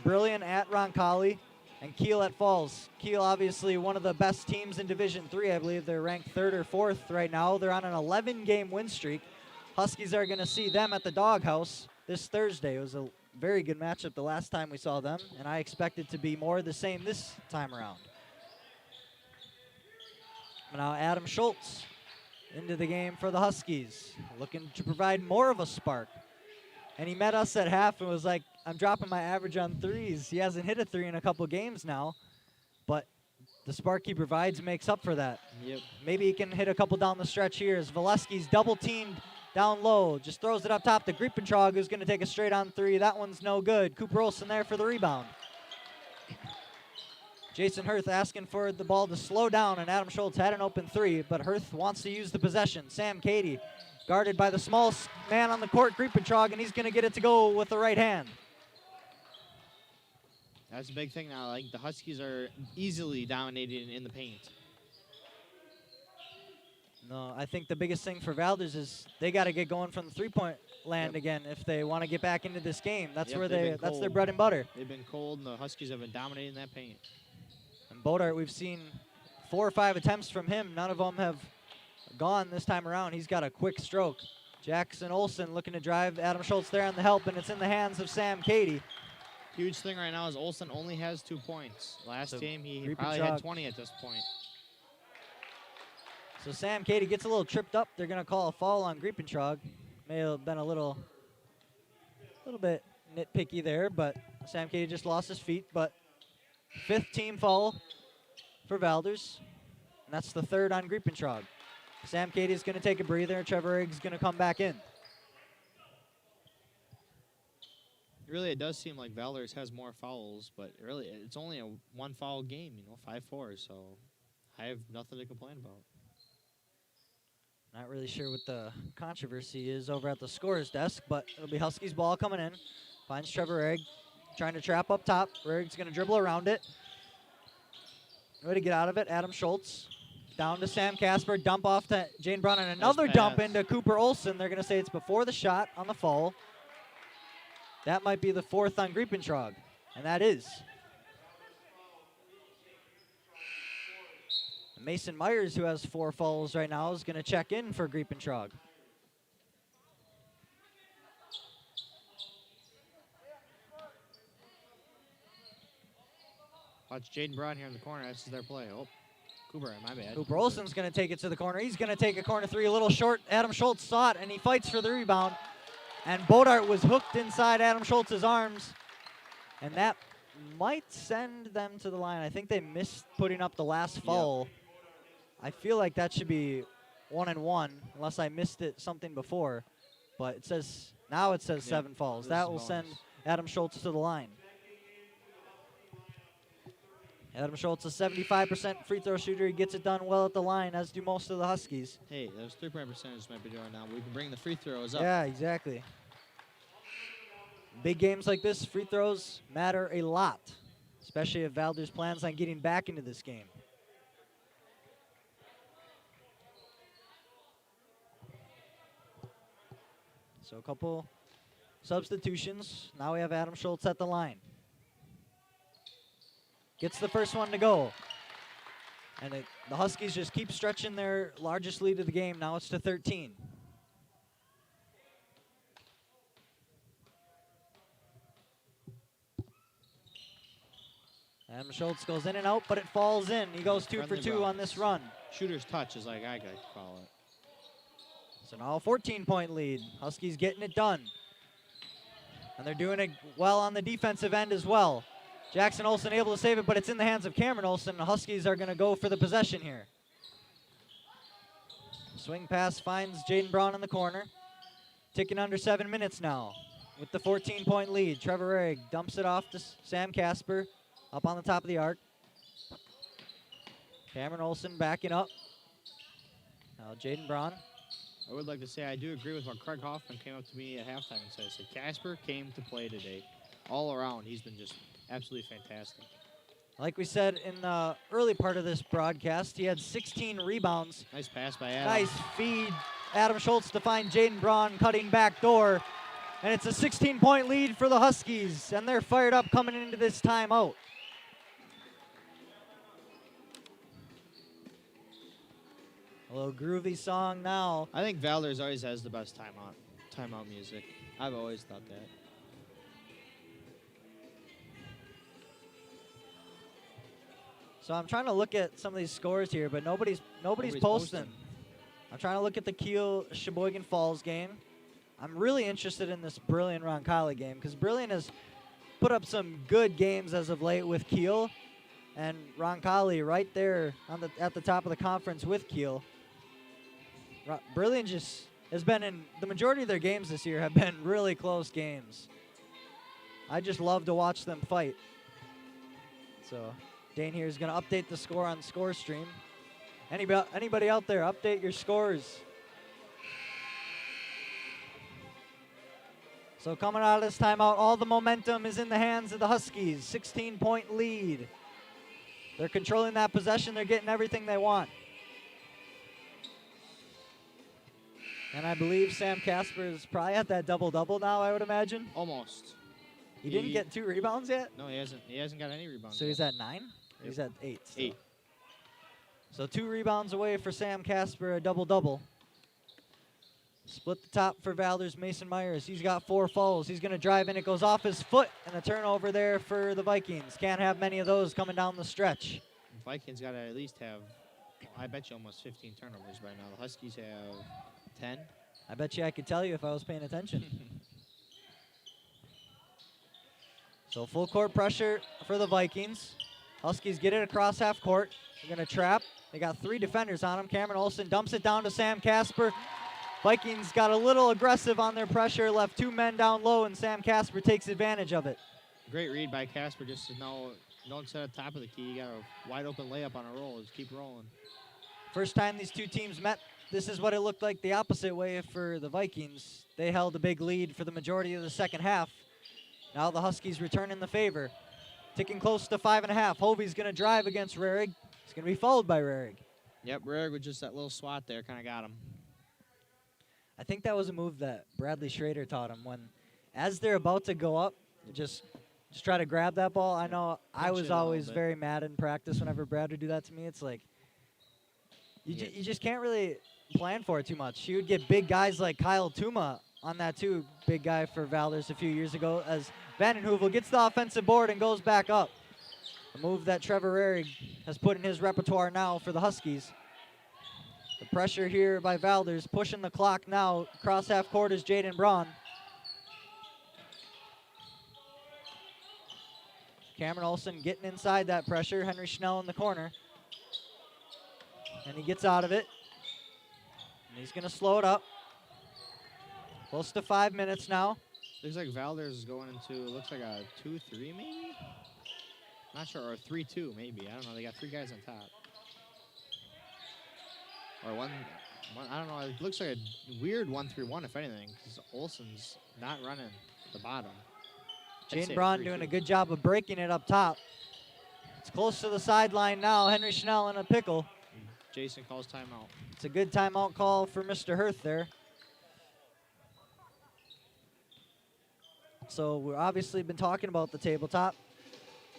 [SPEAKER 1] Brilliant at Roncalli, and Kiel at Falls. Kiel obviously one of the best teams in Division III. I believe they're ranked 3rd or 4th right now. They're on an 11-game win streak. Huskies are going to see them at the Doghouse this Thursday. It was a very good matchup the last time we saw them, and I expect it to be more the same this time around. Now Adam Schultz into the game for the Huskies, looking to provide more of a spark. And he met us at half and was like, I'm dropping my average on 3s. He hasn't hit a 3 in a couple games now, but the spark he provides makes up for that.
[SPEAKER 2] Yep.
[SPEAKER 1] Maybe he can hit a couple down the stretch here as Valesky's double-teamed down low, just throws it up top to Griepentrog, who's going to take a straight-on 3. That one's no good. Cooper Olsen there for the rebound. Jason Hirth asking for the ball to slow down, and Adam Schultz had an open 3, but Hirth wants to use the possession. Sam Cady guarded by the smallest man on the court, Griepentrog, and he's going to get it to go with the right hand.
[SPEAKER 2] That's a big thing now. Like, the Huskies are easily dominating in the paint.
[SPEAKER 1] No, I think the biggest thing for Valders is they got to get going from the three-point land again if they want to get back into this game. That's where that's their bread and butter.
[SPEAKER 2] They've been cold, and the Huskies have been dominating that paint.
[SPEAKER 1] And Bodart, we've seen 4 or 5 attempts from him. None of them have gone this time around. He's got a quick stroke. Jackson Olsen looking to drive Adam Schultz there on the help, and it's in the hands of Sam Cady.
[SPEAKER 2] Huge thing right now is Olsen only has 2 points. Last game, he probably
[SPEAKER 1] Griepentrog
[SPEAKER 2] had 20 at this point.
[SPEAKER 1] So Sam Cady gets a little tripped up. They're going to call a foul on Griepentrog. May have been a little bit nitpicky there, but Sam Cady just lost his feet. But 5th team foul for Valders, and that's the 3rd on Griepentrog. Sam Cady is going to take a breather. Trevor Riggs is going to come back in.
[SPEAKER 2] Really, it does seem like Valders has more fouls, but really, it's only a 1-foul game, 5-4, so I have nothing to complain about.
[SPEAKER 1] Not really sure what the controversy is over at the scorer's desk, but it'll be Huskies ball coming in. Finds Trevor Rigg, trying to trap up top. Rigg's going to dribble around it. Way to get out of it, Adam Schultz. Down to Sam Casper, dump off to Jaden Brown, and another dump into Cooper Olson. They're going to say it's before the shot on the foul. That might be the 4th on Griepentrog, and that is. Mason Myers, who has 4 fouls right now, is going to check in for Griepentrog.
[SPEAKER 2] Watch Jaden Brown here in the corner. This is their play. Oh, Cooper, my bad.
[SPEAKER 1] Cooper Olson's going to take it to the corner. He's going to take a corner 3, a little short. Adam Schultz saw it, and he fights for the rebound. And Bodart was hooked inside Adam Schultz's arms. And that might send them to the line. I think they missed putting up the last foul. Yep. I feel like that should be 1 and 1, unless I missed something before. But it says, now it says 7 fouls. That will send Adam Schultz to the line. Adam Schultz, a 75% free throw shooter. He gets it done well at the line, as do most of the Huskies.
[SPEAKER 2] Hey, those 3-point percentages might be doing now. We can bring the free throws up.
[SPEAKER 1] Yeah, exactly. Big games like this, free throws matter a lot, especially if Valders plans on getting back into this game. So a couple substitutions. Now we have Adam Schultz at the line. Gets the first one to go. And the Huskies just keep stretching their largest lead of the game. Now it's to 13. Adam Schultz goes in and out, but it falls in. He goes 2 for 2 on this run.
[SPEAKER 2] Shooter's touch is like I could call it.
[SPEAKER 1] So now a 14-point lead. Huskies getting it done. And they're doing it well on the defensive end as well. Jackson Olsen able to save it, but it's in the hands of Cameron Olsen. The Huskies are going to go for the possession here. Swing pass finds Jaden Brown in the corner. Ticking under 7 minutes now with the 14-point lead. Trevor Ehrig dumps it off to Sam Casper up on the top of the arc. Cameron Olsen backing up. Now Jaden Brown.
[SPEAKER 2] I would like to say I do agree with what Craig Hoffman came up to me at halftime and said Casper came to play today. All around, he's been just absolutely fantastic.
[SPEAKER 1] Like we said in the early part of this broadcast, he had 16 rebounds.
[SPEAKER 2] Nice pass by Adam.
[SPEAKER 1] Nice feed. Adam Schultz to find Jaden Braun cutting back door. And it's a 16-point lead for the Huskies, and they're fired up coming into this timeout. A little groovy song now.
[SPEAKER 2] I think Valders always has the best timeout music. I've always thought that.
[SPEAKER 1] So I'm trying to look at some of these scores here, but nobody's posting. I'm trying to look at the Kiel Sheboygan Falls game. I'm really interested in this Brilliant Roncalli game because Brilliant has put up some good games as of late with Kiel, and Roncalli right there at the top of the conference with Kiel. Brilliant just has been in the majority of their games this year have been really close games. I just love to watch them fight. So Dane here is going to update the score on Score Stream. Anybody out there, update your scores. So coming out of this timeout, all the momentum is in the hands of the Huskies. 16-point lead. They're controlling that possession. They're getting everything they want. And I believe Sam Casper is probably at that double-double now, I would imagine.
[SPEAKER 2] Almost.
[SPEAKER 1] He didn't get 2 rebounds yet?
[SPEAKER 2] No, he hasn't. He hasn't got any rebounds.
[SPEAKER 1] So
[SPEAKER 2] yet.
[SPEAKER 1] he's at 9? Yep. He's at 8. Still.
[SPEAKER 2] 8.
[SPEAKER 1] So 2 rebounds away for Sam Casper, a double-double. Split the top for Valders, Mason Myers. He's got 4 fouls. He's going to drive in. It goes off his foot, and a turnover there for the Vikings. Can't have many of those coming down the stretch.
[SPEAKER 2] The Vikings got to at least have, I bet you, almost 15 turnovers right now. The Huskies have 10.
[SPEAKER 1] I bet you I could tell you if I was paying attention. So full court pressure for the Vikings. Huskies get it across half court. They're going to trap. They got 3 defenders on them. Cameron Olsen dumps it down to Sam Casper. Vikings got a little aggressive on their pressure, left 2 men down low, and Sam Casper takes advantage of it.
[SPEAKER 2] Great read by Casper just to know, don't set at top of the key. You got a wide open layup on a roll. Just keep rolling.
[SPEAKER 1] First time these 2 teams met, this is what it looked like the opposite way for the Vikings. They held a big lead for the majority of the second half. Now the Huskies return in the favor. Ticking close to 5.5. Hovey's going to drive against Rarig. He's going to be fouled by Rarig.
[SPEAKER 2] Yep, Rarick with just that little swat there kind of got him.
[SPEAKER 1] I think that was a move that Bradley Schrader taught him when, as they're about to go up, just try to grab that ball. I know I
[SPEAKER 2] Pinch
[SPEAKER 1] was
[SPEAKER 2] it a little
[SPEAKER 1] always
[SPEAKER 2] bit.
[SPEAKER 1] very mad in practice whenever Brad would do that to me. It's like, you just can't really plan for it too much. You would get big guys like Kyle Tuma on that too, big guy for Valders a few years ago, as Vandenheuvel gets the offensive board and goes back up. A move that Trevor Rarick has put in his repertoire now for the Huskies. The pressure here by Valders, pushing the clock now. Across half court is Jaden Braun. Cameron Olsen getting inside that pressure. Henry Schnell in the corner. And he gets out of it. And he's going to slow it up. Close to 5 minutes now.
[SPEAKER 2] Looks like Valders is going into, looks like a 2-3 maybe? Not sure, or 3-2 maybe. I don't know. They got 3 guys on top. Or one, I don't know. It looks like a weird 1-3-1 if anything, because Olsen's not running the bottom.
[SPEAKER 1] Jaden Braun doing a good job of breaking it up top. It's close to the sideline now. Henry Schnell in a pickle.
[SPEAKER 2] Jason calls timeout.
[SPEAKER 1] It's a good timeout call for Mr. Hirth there. So we've obviously been talking about the tabletop.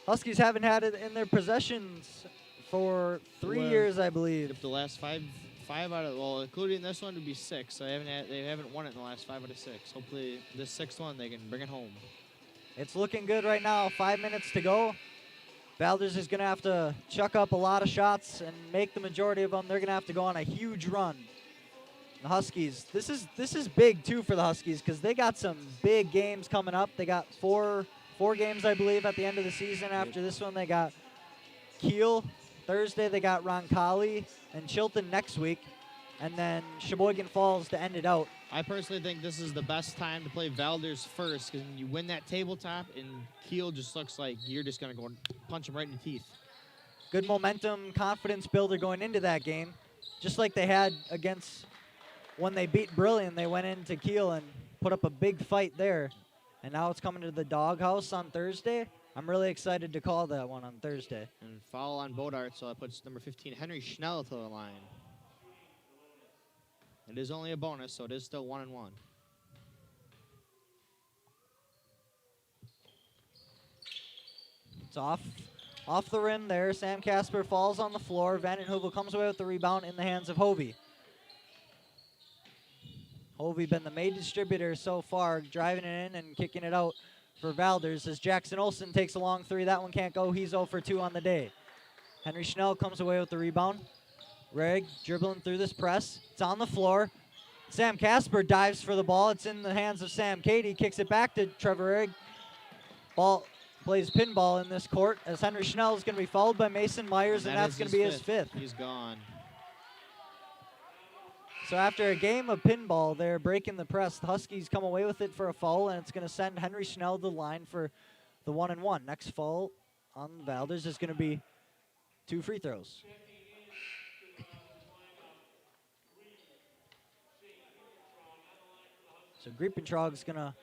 [SPEAKER 1] Huskies haven't had it in their possessions for 3 years, I believe.
[SPEAKER 2] If the last five out of, well, including this one, would be 6. So they haven't won it in the last 5 out of 6. Hopefully, this 6th one they can bring it home.
[SPEAKER 1] It's looking good right now. 5 minutes to go. Valders is going to have to chuck up a lot of shots and make the majority of them. They're going to have to go on a huge run. The Huskies, this is big too for the Huskies because they got some big games coming up. They got four games, I believe, at the end of the season. After this one, they got Kiel Thursday. They got Roncalli and Chilton next week, and then Sheboygan Falls to end it out.
[SPEAKER 2] I personally think this is the best time to play Valders first because you win that tabletop, and Kiel just looks like you're just going to go and punch him right in the teeth.
[SPEAKER 1] Good momentum, confidence builder going into that game, just like they had against when they beat Brilliant. They went into Kiel and put up a big fight there, and now it's coming to the Doghouse on Thursday. I'm really excited to call that one on Thursday.
[SPEAKER 2] And foul on Bodart, so that puts number 15, Henry Schnell, to the line. It is only a bonus, so it is still 1-1.
[SPEAKER 1] It's off the rim there. Sam Casper falls on the floor. Vandenheuvel comes away with the rebound in the hands of Hovey. Hovey been the main distributor so far, driving it in and kicking it out for Valders as Jackson Olsen takes a long 3. That one can't go. He's 0 for 2 on the day. Henry Schnell comes away with the rebound. Reg dribbling through this press. It's on the floor. Sam Casper dives for the ball. It's in the hands of Sam Cady. Kicks it back to Trevor Reg. Ball plays pinball in this court as Henry Schnell is going to be fouled by Mason Myers, and that's going to be his 5th.
[SPEAKER 2] He's gone.
[SPEAKER 1] So after a game of pinball, they're breaking the press. The Huskies come away with it for a foul, and it's going to send Henry Schnell to the line for the 1-1. Next foul on Valders is going to be 2 free throws. So Griepentrog's going to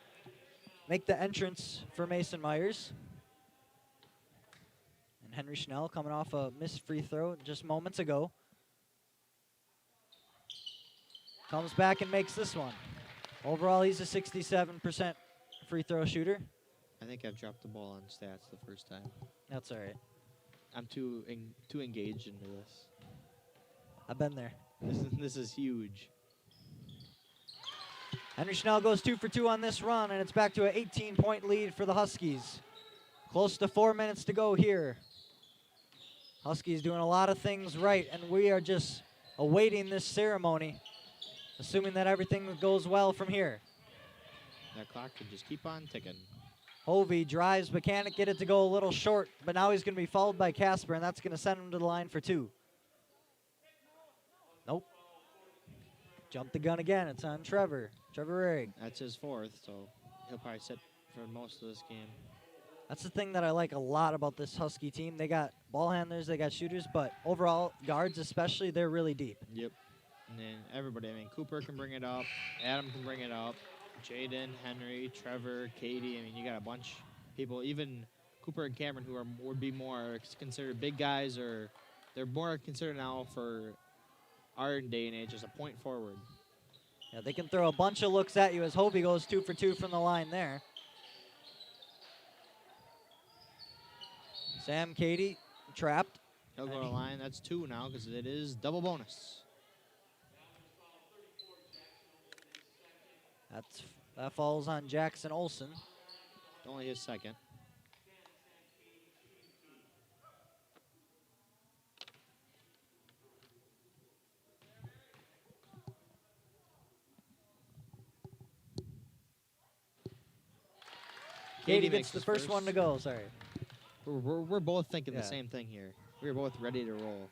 [SPEAKER 1] make the entrance for Mason Myers. And Henry Schnell coming off a missed free throw just moments ago. Comes back and makes this one. Overall, he's a 67% free throw shooter.
[SPEAKER 2] I think I've dropped the ball on stats the first time.
[SPEAKER 1] That's all right.
[SPEAKER 2] I'm too engaged into this.
[SPEAKER 1] I've been there.
[SPEAKER 2] This is huge.
[SPEAKER 1] Henry Schnell goes 2 for 2 on this run, and it's back to an 18-point lead for the Huskies. Close to 4 minutes to go here. Huskies doing a lot of things right, and we are just awaiting this ceremony, assuming that everything goes well from here.
[SPEAKER 2] That clock could just keep on ticking.
[SPEAKER 1] Hovey drives, but can't get it to go a little short, but now he's going to be fouled by Casper, and that's going to send him to the line for 2. Nope. Jump the gun again. It's on Trevor Rarick.
[SPEAKER 2] That's his 4th, so he'll probably sit for most of this game.
[SPEAKER 1] That's the thing that I like a lot about this Husky team. They got ball handlers, they got shooters, but overall, guards especially, they're really deep.
[SPEAKER 2] Yep. And then everybody, I mean, Cooper can bring it up. Adam can bring it up. Jaden, Henry, Trevor, Katie. I mean, you got a bunch of people. Even Cooper and Cameron, who would be more considered big guys, or they're more considered now for our day and age, just a point forward.
[SPEAKER 1] Yeah, they can throw a bunch of looks at you as Hovey goes 2 for 2 from the line there. Sam Cady trapped.
[SPEAKER 2] He'll go to the line. That's 2 now because it is double bonus.
[SPEAKER 1] That falls on Jackson Olsen.
[SPEAKER 2] Only his second.
[SPEAKER 1] Cady gets the first one to go, sorry.
[SPEAKER 2] We're both thinking
[SPEAKER 1] Yeah.
[SPEAKER 2] the same thing here. We're both ready to roll.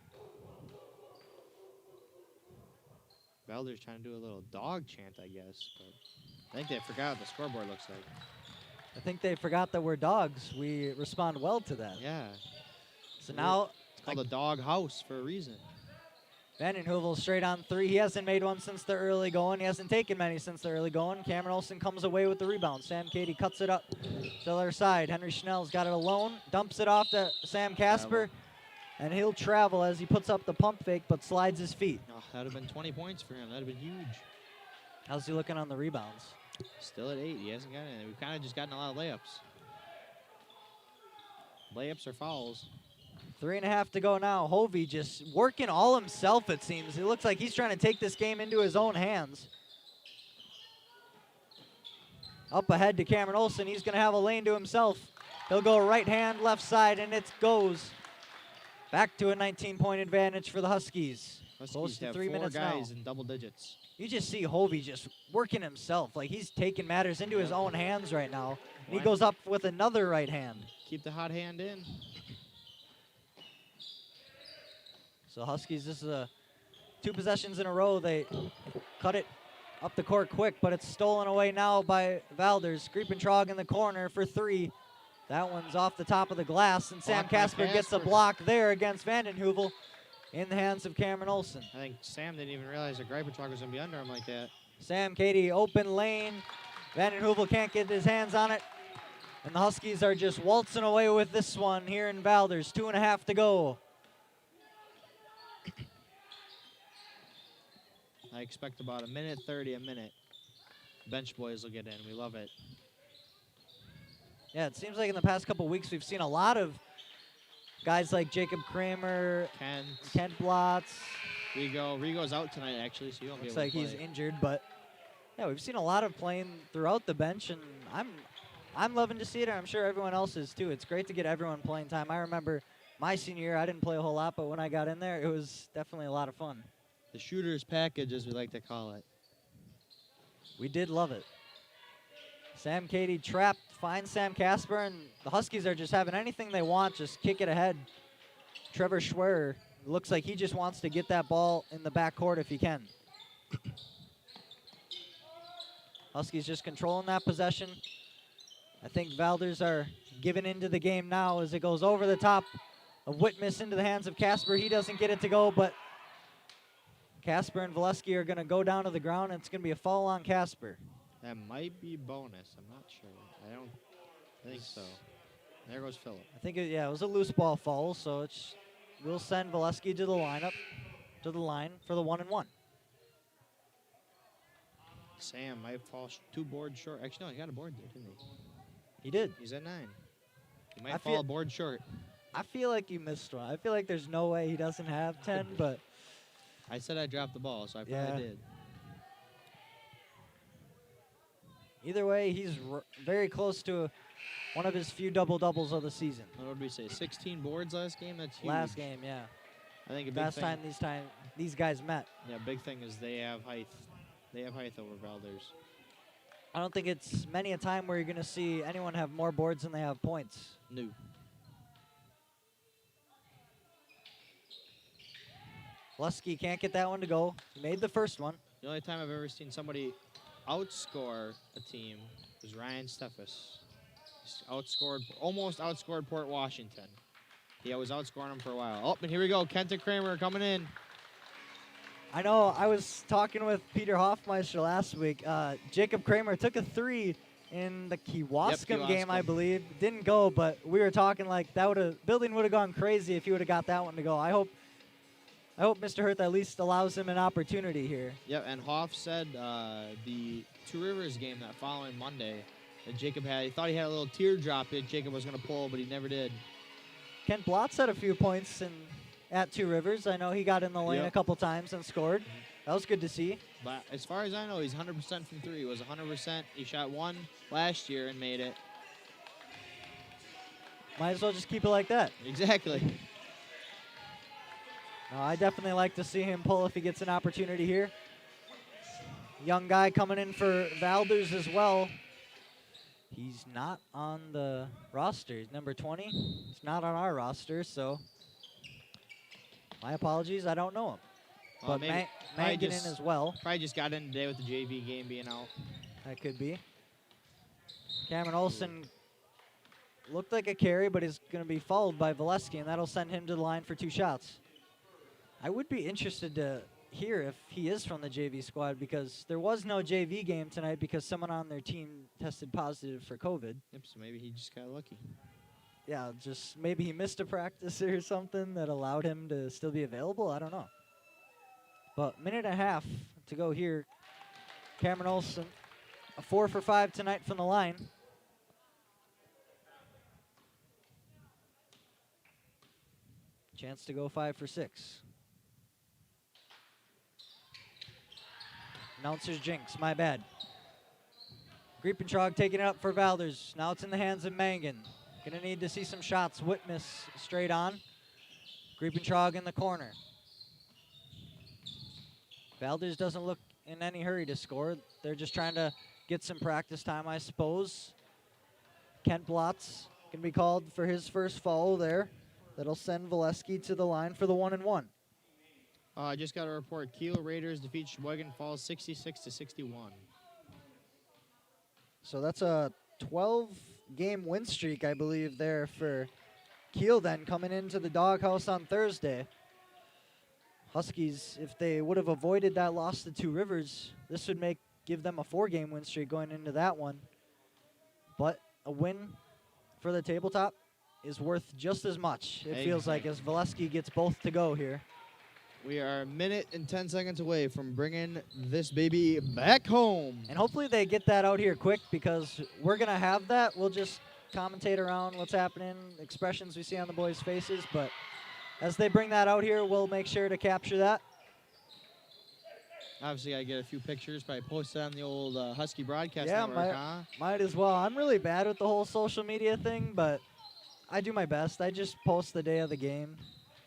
[SPEAKER 2] Valders trying to do a little dog chant, I guess. But I think they forgot what the scoreboard looks like.
[SPEAKER 1] I think they forgot that we're dogs. We respond well to that.
[SPEAKER 2] Yeah.
[SPEAKER 1] So now
[SPEAKER 2] It's called a dog house for a reason.
[SPEAKER 1] Vanden Heuvel straight on 3. He hasn't made one since the early going. He hasn't taken many since the early going. Cameron Olsen comes away with the rebound. Sam Cady cuts it up to the other side. Henry Schnell's got it alone. Dumps it off to Sam Casper. And he'll travel as he puts up the pump fake, but slides his feet.
[SPEAKER 2] Oh, that would have been 20 points for him. That would have been huge.
[SPEAKER 1] How's he looking on the rebounds?
[SPEAKER 2] Still at 8. He hasn't got any. We've kind of just gotten a lot of layups. Layups or fouls.
[SPEAKER 1] 3.5 to go now. Hovey just working all himself, it seems. It looks like he's trying to take this game into his own hands. Up ahead to Cameron Olsen. He's going to have a lane to himself. He'll go right hand, left side, and it goes. Back to a 19-point advantage for the Huskies. Close to
[SPEAKER 2] have
[SPEAKER 1] 3
[SPEAKER 2] 4
[SPEAKER 1] minutes
[SPEAKER 2] guys
[SPEAKER 1] now.
[SPEAKER 2] in double digits.
[SPEAKER 1] You just see Hovey just working himself. Like he's taking matters into his own hands right now. And he goes up with another right hand.
[SPEAKER 2] Keep the hot hand in.
[SPEAKER 1] So Huskies, this is 2 possessions in a row. They cut it up the court quick, but it's stolen away now by Valders. Griepentrog in the corner for 3. That one's off the top of the glass, and Sam Casper gets a block there against Vanden Heuvel in the hands of Cameron Olsen.
[SPEAKER 2] I think Sam didn't even realize that Griepentrog was going to be under him like that.
[SPEAKER 1] Sam Cady, open lane. Vanden Heuvel can't get his hands on it. And the Huskies are just waltzing away with this one here in Valders. 2.5 to go.
[SPEAKER 2] I expect about 1:30 a minute. Bench boys will get in. We love it.
[SPEAKER 1] Yeah, it seems like in the past couple weeks we've seen a lot of guys like Jacob Kramer, Kent Blotz.
[SPEAKER 2] Rigo's out tonight, actually, so he won't be able to
[SPEAKER 1] Looks like
[SPEAKER 2] play.
[SPEAKER 1] he's injured, but yeah, we've seen a lot of playing throughout the bench, and I'm loving to see it, and I'm sure everyone else is too. It's great to get everyone playing time. I remember my senior year, I didn't play a whole lot, but when I got in there, it was definitely a lot of fun.
[SPEAKER 2] The shooter's package, as we like to call it.
[SPEAKER 1] We did love it. Sam Cady trapped, finds Sam Casper, and the Huskies are just having anything they want, just kick it ahead. Trevor Schwerer looks like he just wants to get that ball in the backcourt if he can. Huskies just controlling that possession. I think Valders are giving into the game now as it goes over the top of Whitmus into the hands of Casper. He doesn't get it to go, but Casper and Valesky are going to go down to the ground, and it's going to be a foul on Casper.
[SPEAKER 2] That might be bonus. I'm not sure. I think so. There goes Phillip.
[SPEAKER 1] I think, it was a loose ball foul, so we'll send Valesky to the lineup, to the line for the 1-and-1.
[SPEAKER 2] Sam might fall 2 boards short. Actually, no, he got a board there, didn't he?
[SPEAKER 1] He did.
[SPEAKER 2] He's at 9. He might fall a board short.
[SPEAKER 1] I feel like you missed one. I feel like there's no way he doesn't have 10, but
[SPEAKER 2] I said I dropped the ball, so I probably did.
[SPEAKER 1] Either way, he's very close to one of his few double-doubles of the season.
[SPEAKER 2] What did we say? 16 boards last game? That's huge.
[SPEAKER 1] Last game, yeah.
[SPEAKER 2] I think a big
[SPEAKER 1] Last
[SPEAKER 2] thing.
[SPEAKER 1] time these guys met.
[SPEAKER 2] Yeah, big thing is they have height. They have height over Valders.
[SPEAKER 1] I don't think it's many a time where you're going to see anyone have more boards than they have points.
[SPEAKER 2] No.
[SPEAKER 1] Lusky can't get that one to go. He made the first one.
[SPEAKER 2] The only time I've ever seen somebody outscore a team was Ryan Steffes. Almost outscored Port Washington. He was outscoring them for a while. Oh, and here we go. Kenton Kramer coming in.
[SPEAKER 1] I know. I was talking with Peter Hoffmeister last week. Jacob Kramer took a 3 in the Kewaskum game, I believe. Didn't go, but we were talking like building would have gone crazy if he would have got that one to go. I hope I hope Mr. Hurth at least allows him an opportunity here.
[SPEAKER 2] Yep, and Hoff said the Two Rivers game that following Monday that Jacob had, he thought he had a little teardrop that Jacob was going to pull, but he never did.
[SPEAKER 1] Kent Blotz had a few points at Two Rivers. I know he got in the lane a couple times and scored. That was good to see.
[SPEAKER 2] But as far as I know, he's 100% from three. He was 100%. He shot one last year and made it.
[SPEAKER 1] Might as well just keep it like that.
[SPEAKER 2] Exactly.
[SPEAKER 1] No, I definitely like to see him pull if he gets an opportunity here. Young guy coming in for Valders as well. He's not on the roster. He's number 20. He's not on our roster, so my apologies. I don't know him. But Mangan in as well.
[SPEAKER 2] Probably just got in today with the JV game being out.
[SPEAKER 1] That could be. Cameron Olsen looked like a carry, but is going to be followed by Valesky, and that'll send him to the line for 2 shots. I would be interested to hear if he is from the JV squad, because there was no JV game tonight because someone on their team tested positive for COVID.
[SPEAKER 2] Yep, so maybe he just got lucky.
[SPEAKER 1] Yeah, just maybe he missed a practice or something that allowed him to still be available. I don't know. But minute and a half to go here. Cameron Olsen, a 4 for 5 tonight from the line. Chance to go 5 for 6. Announcer's jinx, my bad. Griepentrog taking it up for Valders. Now it's in the hands of Mangan. Gonna need to see some shots. Whitmus straight on. Griepentrog in the corner. Valders doesn't look in any hurry to score. They're just trying to get some practice time, I suppose. Kent Blotz can be called for his first foul there. That'll send Valesky to the line for the 1-and-1.
[SPEAKER 2] I just got a report. Kiel Raiders defeat Sheboygan Falls 66-61.
[SPEAKER 1] So that's a 12-game win streak, I believe, there for Kiel then coming into the doghouse on Thursday. Huskies, if they would have avoided that loss to Two Rivers, this would give them a 4-game win streak going into that one. But a win for the tabletop is worth just as much, it feels like, as Valesky gets both to go here.
[SPEAKER 2] We are a minute and 10 seconds away from bringing this baby back home.
[SPEAKER 1] And hopefully they get that out here quick, because we're going to have that. We'll just commentate around what's happening, expressions we see on the boys' faces. But as they bring that out here, we'll make sure to capture that.
[SPEAKER 2] Obviously, I get a few pictures, probably post it on the old Husky Broadcast Network,
[SPEAKER 1] might as well. I'm really bad with the whole social media thing, but I do my best. I just post the day of the game.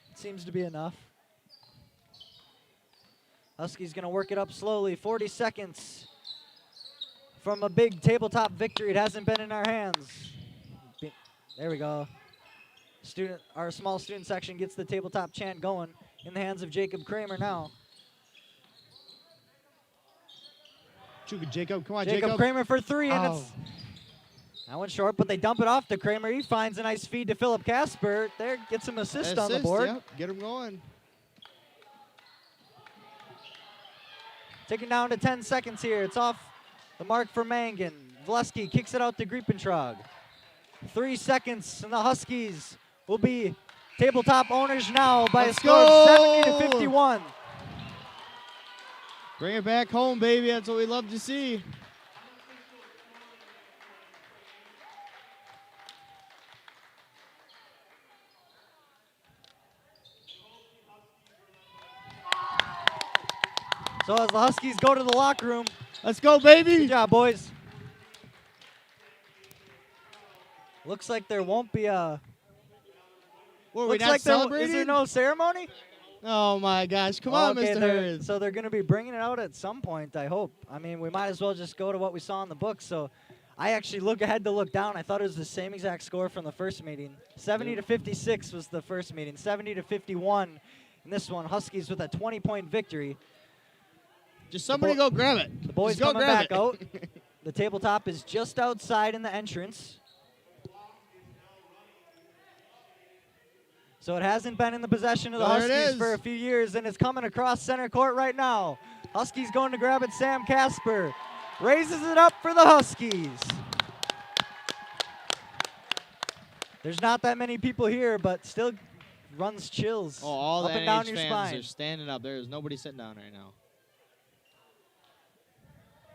[SPEAKER 1] It seems to be enough. Huskies going to work it up slowly. 40 seconds from a big tabletop victory. It hasn't been in our hands. There we go. Our small student section gets the tabletop chant going in the hands of Jacob Kramer now.
[SPEAKER 2] Jacob, come on, Jacob.
[SPEAKER 1] Kramer for 3, and it's that one's short, but they dump it off to Kramer. He finds a nice feed to Philip Casper. There, gets some assist on the board.
[SPEAKER 2] Yep. Get him going.
[SPEAKER 1] Taking down to 10 seconds here. It's off the mark for Mangan. Valesky kicks it out to Griepentrog. 3 seconds, and the Huskies will be tabletop owners now by a score of 70-51.
[SPEAKER 2] Bring it back home, baby. That's what we love to see.
[SPEAKER 1] So as the Huskies go to the locker room.
[SPEAKER 2] Let's go, baby.
[SPEAKER 1] Good job, boys. Looks like there won't be a...
[SPEAKER 2] Looks like celebrating?
[SPEAKER 1] Is there no ceremony?
[SPEAKER 2] Oh, my gosh. Come on, Mr. Hurd.
[SPEAKER 1] So they're going to be bringing it out at some point, I hope. I mean, we might as well just go to what we saw in the book. So I actually had to look down. I thought it was the same exact score from the first meeting. 70-56 was the first meeting. 70-51 in this one. Huskies with a 20-point victory.
[SPEAKER 2] Just somebody go grab it.
[SPEAKER 1] The boys coming back out. The tabletop is just outside in the entrance. So it hasn't been in the possession of the Huskies for a few years, and it's coming across center court right now. Huskies going to grab it. Sam Casper raises it up for the Huskies. There's not that many people here, but still runs chills
[SPEAKER 2] Oh, all
[SPEAKER 1] up
[SPEAKER 2] the
[SPEAKER 1] and down
[SPEAKER 2] NH
[SPEAKER 1] your
[SPEAKER 2] fans
[SPEAKER 1] spine.
[SPEAKER 2] are standing up. There's nobody sitting down right now.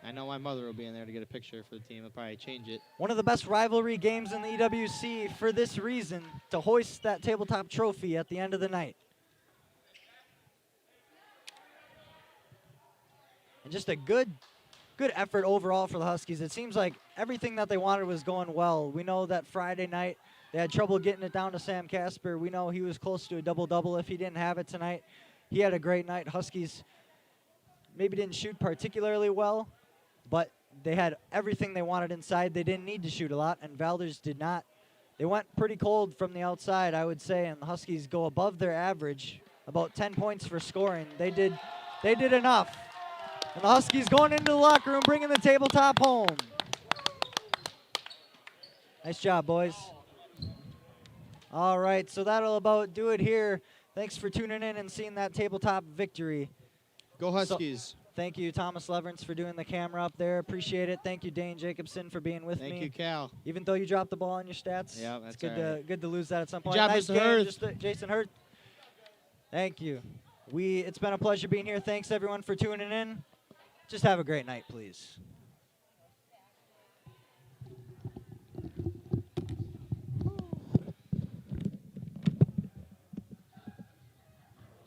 [SPEAKER 2] I know my mother will be in there to get a picture for the team. I'll probably change it.
[SPEAKER 1] One of the best rivalry games in the EWC for this reason, to hoist that tabletop trophy at the end of the night. And just a good effort overall for the Huskies. It seems like everything that they wanted was going well. We know that Friday night they had trouble getting it down to Sam Casper. We know he was close to a double-double if he didn't have it tonight. He had a great night. Huskies maybe didn't shoot particularly well, but they had everything they wanted inside. They didn't need to shoot a lot, and Valders did not. They went pretty cold from the outside, I would say, and the Huskies go above their average, about 10 points for scoring. They did enough. And the Huskies going into the locker room, bringing the tabletop home. Nice job, boys. All right, so that'll about do it here. Thanks for tuning in and seeing that tabletop victory.
[SPEAKER 2] Go Huskies.
[SPEAKER 1] Thank you, Thomas Leverance, for doing the camera up there. Appreciate it. Thank you, Dane Jacobson, for being with me.
[SPEAKER 2] Thank you, Cal.
[SPEAKER 1] Even though you dropped the ball on your stats.
[SPEAKER 2] Yeah, that's
[SPEAKER 1] it's good
[SPEAKER 2] all right.
[SPEAKER 1] good to lose that at some point.
[SPEAKER 2] Good job,
[SPEAKER 1] nice
[SPEAKER 2] Mr.
[SPEAKER 1] game,
[SPEAKER 2] Hurth.
[SPEAKER 1] Jason Hurth. Thank you. It's been a pleasure being here. Thanks, everyone, for tuning in. Just have a great night, please.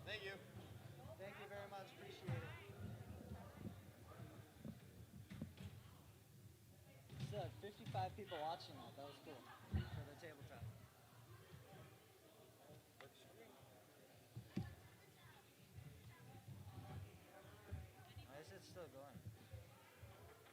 [SPEAKER 2] Thank you.
[SPEAKER 1] Thank you very much. Appreciate it. Still had 55 people watching that. That was cool for the tabletop. Why is it still going?